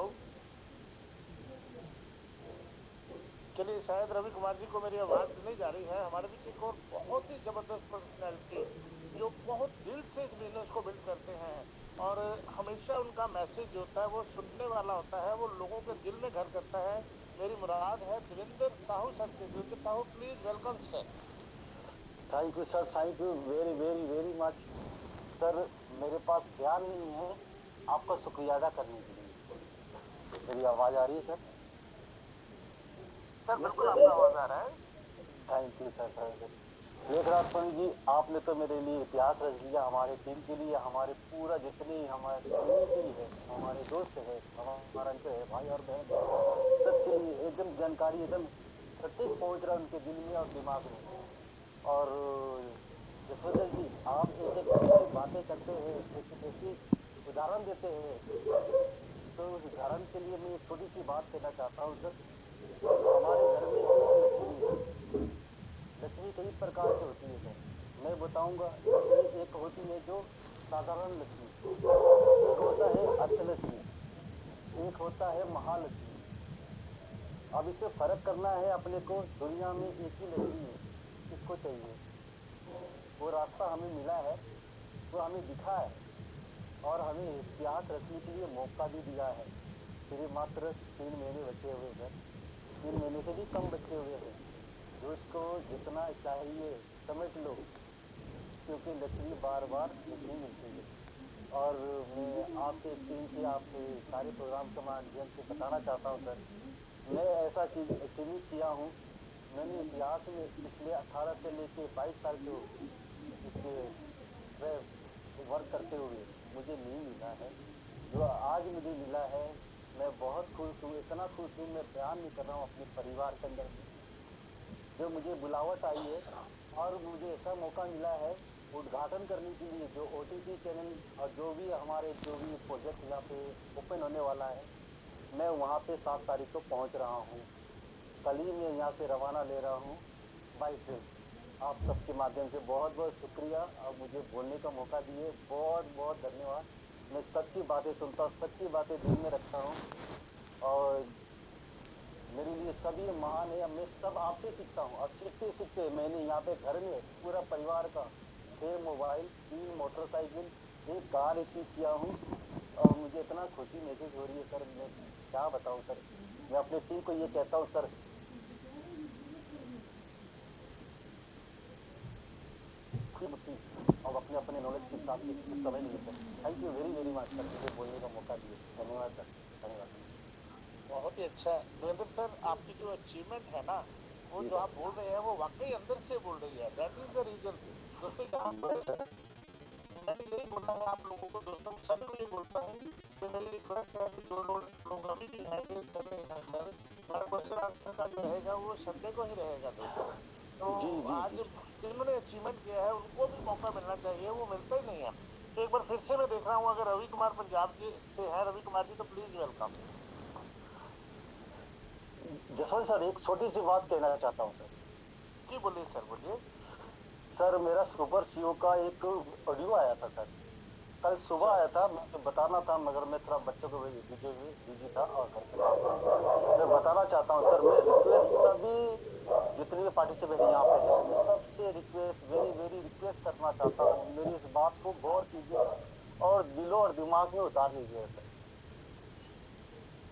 चलिए, शायद रवि कुमार जी को मेरी आवाज नहीं जा रही है। हमारे बीच एक और बहुत ही जबरदस्त पर्सनैलिटी जो बहुत दिल से इस बिजनेस को बिल्ड करते हैं, और हमेशा उनका मैसेज जो होता है वो सुनने वाला होता है, वो लोगों के दिल में घर करता है। मेरी मुराद है देवेंद्र साहू सर से। Devendra Sahu please welcome sir. Thank you sir, thank you very very very much sir. मेरे पास बयान नहीं है आपका शुक्रिया अदा करने के लिए। मेरी आवाज आ रही है सर? सर बिल्कुल आपका आवाज आ रहा है। Thank you sir, thank you. Meghraj Swami ji, आपने तो मेरे लिए इतिहास रच दिया, हमारे टीम के लिए, हमारे पूरा जितने हमारे कम्युनिटी है, हमारे दोस्त है, हमारा अंक है, भाई और बहन है, सबके लिए एकदम जानकारी एकदम सटीक पहुंच रहा है उनके दिल में और दिमाग में। और जसवर्धन जी, आप एक एक ऐसी बातें करते हैं, एक ऐसी उदाहरण देते हैं, तो उस उदाहरण के लिए मैं एक छोटी सी बात कहना चाहता हूँ सर। हमारे घर में एक लक्ष्मी है। लक्ष्मी कई प्रकार की होती है सर, मैं बताऊंगा। लक्ष्मी एक होती है जो साधारण लक्ष्मी, एक होता है अष्टलक्ष्मी, एक होता है महालक्ष्मी। अब इसमें फर्क करना है अपने को। दुनिया में एक ही लक्ष्मी है, किसको चाहिए? वो रास्ता हमें मिला है, वो हमें दिखा है, और हमें इतिहास रचने के लिए मौका भी दिया है। सिर्फ मात्र 3 महीने बचे हुए सर, 3 महीने से भी कम बचे हुए हैं। जो इसको जितना चाहिए समझ लो, क्योंकि लक्ष्मी बार बार नहीं मिलती है। और मैं आपके टीम के, आपके सारे प्रोग्राम के माध्यम से बताना चाहता हूँ सर, मैं ऐसा चीज अचीव किया हूँ। मैंने इतिहास में पिछले 18 से लेके 22 साल से इसके वर्क करते हुए मुझे नहीं मिला है जो आज मुझे मिला है। मैं बहुत खुश हूँ, इतना खुश हूँ मैं बयान नहीं कर रहा हूँ। अपने परिवार के अंदर में जो मुझे बुलावट आई है और मुझे ऐसा मौका मिला है उद्घाटन करने के लिए, जो OTT चैनल और जो भी हमारे जो भी प्रोजेक्ट यहाँ पे ओपन होने वाला है, मैं वहाँ पे 7 तारीख को पहुँच रहा हूँ। कल ही मैं यहाँ से रवाना ले रहा हूँ बाई ट्रेन। आप सबके माध्यम से बहुत बहुत शुक्रिया, और मुझे बोलने का मौका दिए, बहुत बहुत धन्यवाद। मैं सबकी बातें सुनता हूँ, सबकी बातें दिल में रखता हूँ, और मेरे लिए सभी महान है। मैं सब आपसे सीखता हूँ, और सीखते सीखते मैंने यहाँ पे घर में पूरा परिवार का 6 मोबाइल, 3 मोटरसाइकिल, 1 कार अचीव किया हूँ, और मुझे इतना खुशी महसूस हो रही है सर, मैं क्या बताऊँ सर। मैं अपने टीम को ये कहता हूँ सर, और अपने अपने नॉलेज के हिसाब से कुछ समझ लीजिए sir. Thank you very very much sir, मुझे बोलने का मौका दिए। धन्यवाद सर, धन्यवाद। बहुत ही अच्छा देवेंद्र सर, आपकी जो अचीवमेंट है ना, वो जी जो सर। आप बोल रहे हैं वो वाकई अंदर से बोल रही है। दैट इज द रीजन दोस्तों। मैं भी यही बोलूंगा आप लोगों को, दोस्तों सभी को ये बोलता हूँ कि मेरी रिक्वेस्ट है कि जो लोग अभी भी हैं देश भर में हैं सर, मेरा क्वेश्चन आंसर का जो रहेगा वो संडे को ही रहेगा दोस्तों। तो जी जी आज जी जिन्होंने अचीवमेंट किया है उनको भी मौका मिलना चाहिए, वो मिलता ही नहीं है। तो एक बार फिर से मैं देख रहा हूँ, अगर रवि कुमार पंजाब जी से हैं, रवि कुमार जी, तो प्लीज वेलकम। जसवंत सर, एक छोटी सी बात कहना चाहता हूँ सर। जी बोलिए सर, बोलिए। सर मेरा सुपर सीओ का एक ऑडियो आया था सर, कल सुबह सर आया था। मुझे बताना था मगर मैं थोड़ा बच्चों को बिजी था और घर पे था। मैं बताना चाहता हूँ सर, मैं रिक्वेस्ट सभी जितने भी पार्टिसिपेंट यहाँ पे हैं, मैं सबसे रिक्वेस्ट, वेरी वेरी रिक्वेस्ट करना चाहता हूँ, मेरी इस बात को गौर कीजिए और दिलों और दिमाग में उतार लीजिए सर।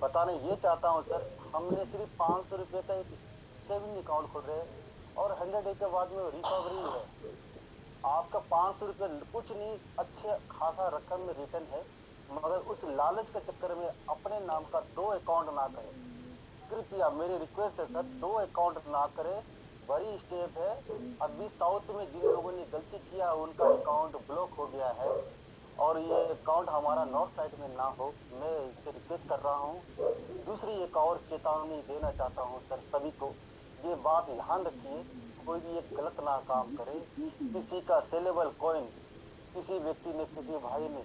बताना ये चाहता हूँ सर, हमने सिर्फ 500 रुपये का एक सेविंग अकाउंट खोल रहे हैं और 100 डे के बाद में रिकवरी है। आपका 500 रुपये कुछ नहीं, अच्छे खासा रकम में रिटर्न है, मगर उस लालच के चक्कर में अपने नाम का 2 अकाउंट ना करें। कृपया मेरी रिक्वेस्ट है सर, 2 अकाउंट ना करें, बड़ी स्टेप है। अभी साउथ में जिन लोगों ने गलती किया उनका अकाउंट ब्लॉक हो गया है और ये अकाउंट हमारा नॉर्थ साइड में ना हो, मैं इससे रिक्वेस्ट कर रहा हूँ। दूसरी एक और चेतावनी देना चाहता हूँ सर सभी को, ये बात ध्यान रखिए, कोई भी एक गलत ना काम करे। किसी का सेलेबल कॉइन किसी व्यक्ति ने, किसी भाई ने,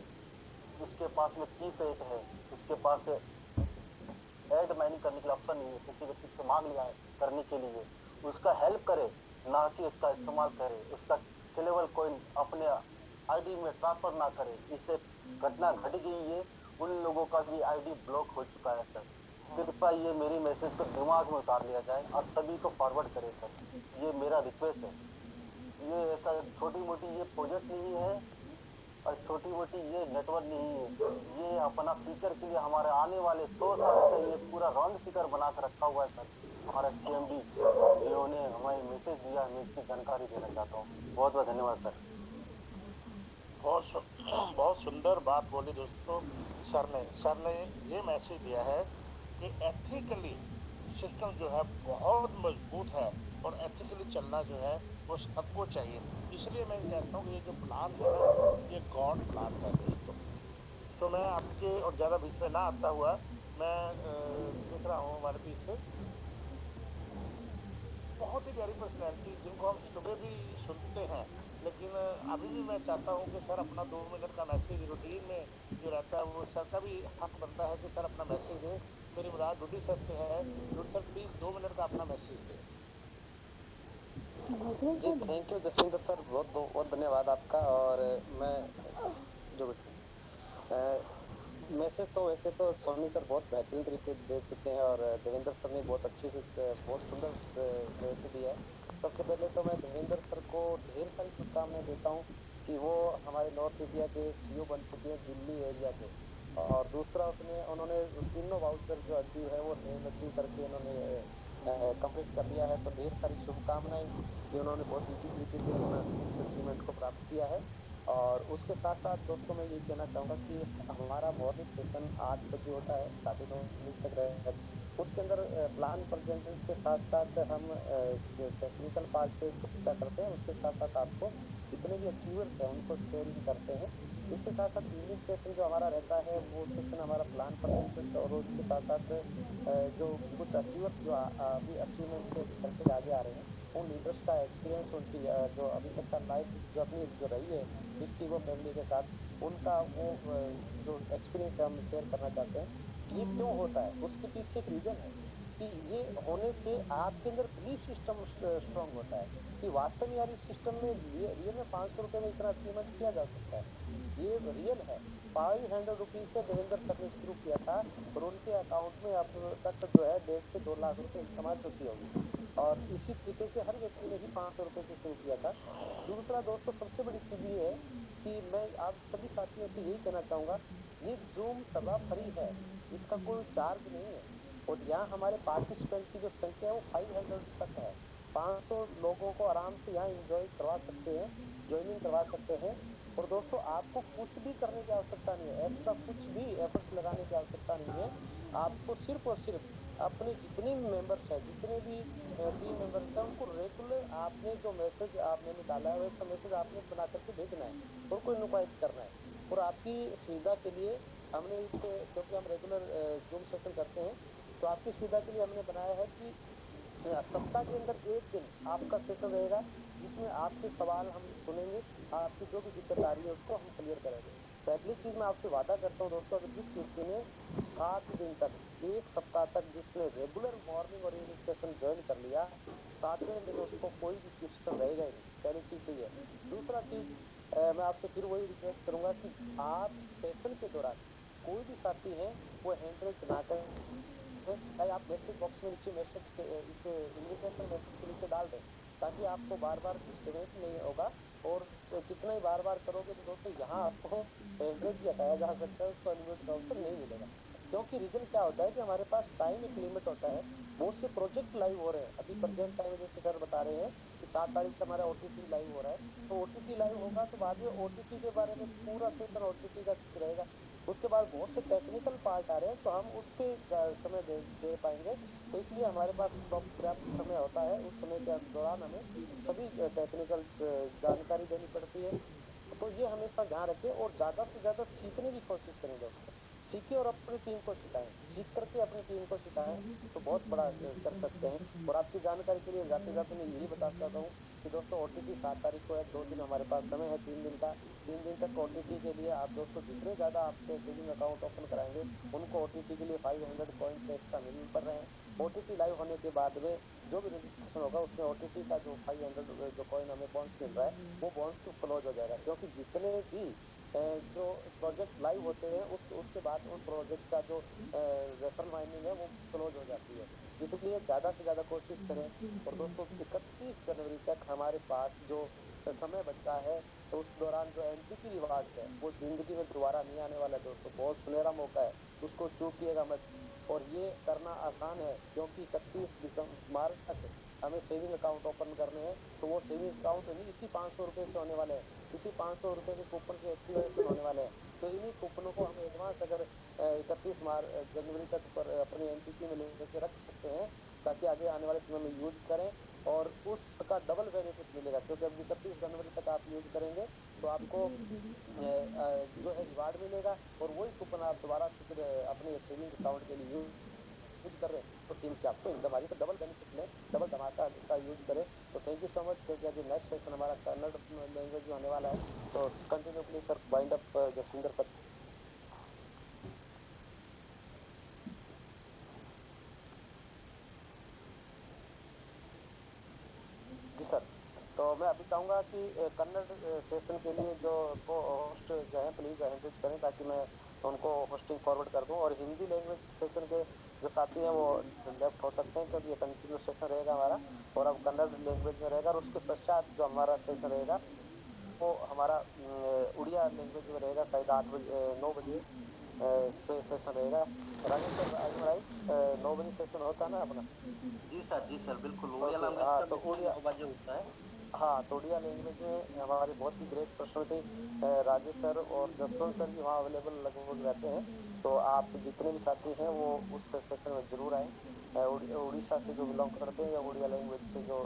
उसके पास में की पैड है, उसके पास एड माइनिंग करने के लिए ऑप्शन नहीं है, किसी व्यक्ति से मांग लिया है करने के लिए, उसका हेल्प करे, ना कि उसका इस्तेमाल करे। उसका सेलेबल कॉइन अपने आईडी में ट्रांसफर ना करे। इससे घटना घट गई है, उन लोगों का भी आईडी ब्लॉक हो चुका है सर। कृपया ये मेरी मैसेज को दिमाग में उतार लिया जाए और सभी को फॉरवर्ड करें सर, ये मेरा रिक्वेस्ट है। ये ऐसा छोटी मोटी ये प्रोजेक्ट नहीं है और छोटी मोटी ये नेटवर्क नहीं है, ये अपना फ्यूचर के लिए हमारे आने वाले 100 साल का ये पूरा राउंड फिगर बना कर रखा हुआ है सर। हमारा सीएमडी जिन्होंने हमें मैसेज दिया, मैं इसकी जानकारी देना चाहता हूँ। बहुत बहुत धन्यवाद सर। बहुत सुंदर बात बोली दोस्तों। सर ने ये मैसेज दिया है कि एथिकली सिस्टम जो है बहुत मजबूत है और एथिकली चलना जो है वो सबको चाहिए। इसलिए मैं कहता हूँ कि ये जो प्लान है ना, ये गॉड प्लान है दोस्तों। तो मैं आपके और ज्यादा बीच में ना आता हुआ, मैं देख रहा हूँ हमारे पीछे बहुत ही प्यारी पर्सनैलिटी जिनको हम सुबह भी सुनते हैं, लेकिन अभी भी मैं चाहता हूं कि सर अपना 2 मिनट का मैसेज रूटीन में जो रहता है वो सर का भी हक बनता है कि सर अपना मैसेज दे। मेरी मुराद डूडी सर से है। डूडी सर प्लीज 2 मिनट का अपना मैसेज दे। जी थैंक यू जसविंदर सर, बहुत बहुत धन्यवाद आपका। और मैं जो मैसेज तो वैसे तो सोनी सर बहुत बेहतरीन तरीके से दे चुके हैं और देवेंद्र सर ने बहुत अच्छे से बहुत सुंदर वे से दिया है। सबसे पहले तो मैं देवेंद्र सर को ढेर सारी शुभकामनाएं देता हूं कि वो हमारे नॉर्थ इंडिया के सीईओ बन चुके हैं दिल्ली एरिया के। और दूसरा उन्होंने तीनों वाउचर जो अचीव है वो नेम अचीव करके इन्होंने कंप्लीट कर लिया है। तो ढेर सारी शुभकामनाएं कि उन्होंने बहुत इजी तरीके से अपना इस अचीवमेंट को प्राप्त किया है। और उसके साथ साथ दोस्तों मैं ये कहना चाहूंगा कि हमारा मॉर्निंग सेशन 8 बजे होता है, 9:30 तक रहता है। उसके अंदर प्लान प्रेजेंटेशन के साथ साथ हम टेक्निकल पार्ट पे चर्चा करते हैं, उसके साथ साथ आपको जितने भी अचीवर्स हैं उनको शेयरिंग करते हैं। इसके साथ साथ इवनिंग सेशन जो हमारा रहता है वो सेशन हमारा प्लान प्रेजेंटेशन और उसके साथ साथ जो कुछ अचीवर्स जो अभी अचीवमेंट से करके आगे आ रहे हैं उन लीडर्स का एक्सपीरियंस, उनकी जो अभी तक का लाइफ जर्नी जो रही है हिस्ट्री वो फैमिली के साथ, उनका वो जो एक्सपीरियंस है हम शेयर करना चाहते हैं। ये क्यों होता है उसके पीछे एक रीजन है कि ये होने से आपके अंदर बिलीफ सिस्टम स्ट्रांग होता है कि वास्तव में यार इस सिस्टम में रियल में 500 रुपए में इतना अचीवमेंट किया जा सकता है, ये रियल है। 500 रुपीज से देवेंद्र सर ने शुरू किया था और उनके अकाउंट में अब तक जो है 1.5 से 2 लाख रुपए इनकम आ चुकी होगी। और इसी तरीके से हर व्यक्ति ने भी 500 रुपए से शुरू किया था। दूसरा दोस्तों सबसे बड़ी चीज ये है कि मैं आप सभी साथियों से यही कहना चाहूंगा, ये जूम सभा फ्री है, इसका कोई चार्ज नहीं है। और यहाँ हमारे पार्टिसिपेंट की जो संख्या है वो 500 तक है। 500 लोगों को आराम से यहाँ एंजॉय करवा सकते हैं, ज्वाइनिंग करवा सकते हैं। और दोस्तों आपको कुछ भी करने की आवश्यकता नहीं है, एक्स्ट्रा कुछ भी एफर्ट्स लगाने की आवश्यकता नहीं है। आपको सिर्फ और सिर्फ अपने जितने भी मेंबर्स हैं, जितने भी टीम मेंबर्स हैं, उनको रेगुलर आपने जो मैसेज आपने निकाला है वैसा मैसेज आपने बना करके भेजना है और कोई इनवाइट करना है। और आपकी सुविधा के लिए हमने इस पे, क्योंकि हम रेगुलर जूम सेशन करते हैं, तो आपकी सुविधा के लिए हमने बनाया है कि सप्ताह के अंदर एक दिन आपका सेशन रहेगा जिसमें आपके सवाल हम सुनेंगे, आपकी जो भी दिक्कत आ रही है उसको हम क्लियर करेंगे। पहली चीज मैं आपसे वादा करता हूँ दोस्तों, अगर जिस व्यक्ति ने 7 दिन तक, एक सप्ताह तक जिसने रेगुलर मॉर्निंग और इवनिंग सेशन ज्वाइन कर लिया, 7वें दिन उसको कोई भी क्वेश्चन रहेगा ही नहीं। पहली चीज तो ये है। दूसरा चीज, मैं आपसे फिर वही रिक्वेस्ट करूंगा कि आप सेशन के दौरान कोई भी साथी है वो हैंड रेज ना करें, चाहे आप मैसेज बॉक्स में नीचे मैसेज के इस इनविटेशन मैसेज के नीचे डाल दें, ताकि आपको बार बार डिस्टर्बेंस नहीं होगा। और कितना ही बार बार करोगे तो दोस्तों यहाँ आपको हैंड रेज भी हटाया जा सकता है, उसको अनम्यूट का ऑप्शन नहीं मिलेगा। क्योंकि रीजन क्या होता है कि हमारे पास टाइम एक लिमिट होता है, बहुत से प्रोजेक्ट लाइव हो रहे हैं अभी प्रेजेंट टाइम, जैसे सर बता रहे हैं कि 7 तारीख से हमारा ओटीटी लाइव हो रहा है, तो ओटीटी लाइव होगा तो बाद में ओटीटी के बारे में पूरा सेशन ओटीटी का रहेगा। उसके बाद बहुत से टेक्निकल पार्ट आ रहे हैं तो हम उस पे समय दे पाएंगे, तो इसलिए हमारे पास पर्याप्त समय होता है। उस समय के दौरान हमें सभी टेक्निकल जानकारी देनी पड़ती है। तो ये हमेशा ध्यान रखें और ज्यादा से ज्यादा सीखने की कोशिश करें दोस्तों। सीखें और अपनी टीम को सिखाएं, सीख करके अपनी टीम को सिखाएं तो बहुत बड़ा कर सकते हैं। और आपकी जानकारी के लिए जाते जाते मैं यही बता चाहता हूँ कि दोस्तों ओटीटी 7 तारीख को है, 2 दिन हमारे पास समय है, 3 दिन का। 3 दिन तक ओटीटी के लिए आप दोस्तों जितने ज्यादा आपसे सेविंग अकाउंट ओपन कराएंगे उनको ओटीटी के लिए 500 पॉइंट्स एक्स्ट्रा मिल रहे हैं। ओटीटी लाइव होने के बाद में जो भी रजिस्ट्रेशन होगा उसमें ओटीटी का जो 500 जो कॉइन हमें बोनस मिल रहा है वो बोनस तो क्लोज हो जाएगा, क्योंकि जितने भी जो प्रोजेक्ट लाइव होते हैं उसके बाद उन प्रोजेक्ट का जो रेफरल माइनिंग है वो क्लोज हो जाती है। इसलिए ज्यादा से ज्यादा कोशिश करें। और दोस्तों 31 जनवरी तक हमारे पास जो समय बचा है, तो उस दौरान जो एनपीटी रिवार्ड्स है वो जिंदगी में दोबारा नहीं आने वाला है दोस्तों, बहुत सुनहरा मौका है, उसको चूकिएगा मत। और ये करना आसान है क्योंकि 31 मार्च तक हमें सेविंग अकाउंट ओपन करने हैं, तो वो सेविंग अकाउंट नहीं इसी 500 रुपए से होने वाले हैं, इसी 500 रुपए के कूपन से एक्टिवेशन होने वाले हैं। तो इन्हीं कूपनों को हम एडवांस अगर 31 जनवरी तक पर अपनी एनपीसी में लेके रख सकते हैं, ताकि आगे आने वाले समय में यूज करें और उसका डबल बेनिफिट मिलेगा। क्योंकि अब 31 जनवरी तक आप यूज करेंगे तो आपको जो है रिवार्ड मिलेगा, और वही कूपन आप दोबारा से फिर अपने सेविंग अकाउंट के लिए यूज कर रहे हैं तो टीम से आपको इनकम आ रही है, तो डबल बेनिफिट लें, डबल धमाका का यूज करें। तो थैंक यू सो मच, क्योंकि अभी नेक्स्ट सेशन हमारा कन्नड़ लैंग्वेज में होने वाला है। तो continue please sir, wind up Jaswinder sir. जी सर, तो मैं अभी चाहूंगा कि कन्नड़ सेशन के लिए जो को होस्ट जो है प्लीज हैंडल करें, ताकि मैं उनको होस्टिंग फॉरवर्ड कर दूं। और हिंदी लैंग्वेज सेशन के जो साथी हैं वो लेफ्ट हो सकते हैं, क्योंकि ये कंटिन्यू सेशन रहेगा हमारा, और अब कन्नड़ लैंग्वेज में रहेगा। और उसके पश्चात जो हमारा सेशन रहेगा वो हमारा उड़िया लैंग्वेज में रहेगा, शायद 8 बजे 9 बजे से सेशन रहेगा। Rajesh sir, I am right? 9 बजे सेशन होता है ना अपना? जी सर बिल्कुल, उड़िया ओके, लैंग्वेज हाँ का तो मिशन उड़िया, 9 बजे होता है। हाँ तो उड़िया लैंग्वेज में हमारे बहुत ही ग्रेट पर्सनालिटी राजेश सर और जसवंत सर भी वहाँ अवेलेबल लगभग रहते हैं। तो आप जितने भी साथी हैं वो उस सेशन में जरूर आए। उड़ीसा से जो बिलोंग करते हैं या उड़िया लैंग्वेज से जो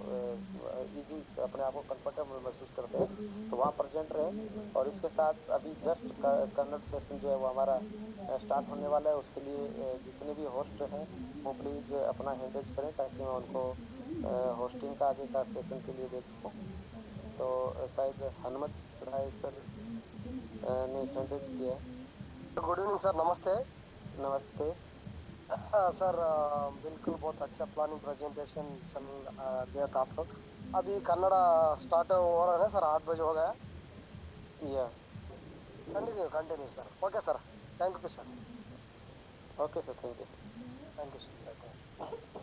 इजी अपने आप को कंफर्टेबल महसूस करते हैं तो वहाँ प्रेजेंट रहें। और इसके साथ अभी जस्ट कन्नड़ सेशन जो है वो हमारा स्टार्ट होने वाला है, उसके लिए जितने भी होस्ट हैं वो प्लीज अपना हैंड रेज करें, ताकि मैं उनको होस्टिंग का आगे का सेशन के लिए दे सकूं। तो शायद हनुमत राय सर ने हैंड रेज किया है। गुड इवनिंग सर, नमस्ते। नमस्ते। सर, बिल्कुल बहुत अच्छा प्लानिंग प्रेजेंटेशन चल दिया था आप लोग। अभी कन्नड़ा स्टार्ट हो रहा है ना सर, 8 बजे हो गया। या continue continue sir. Okay sir, thank you sir. Okay sir, thank you. Thank you sir, thank you.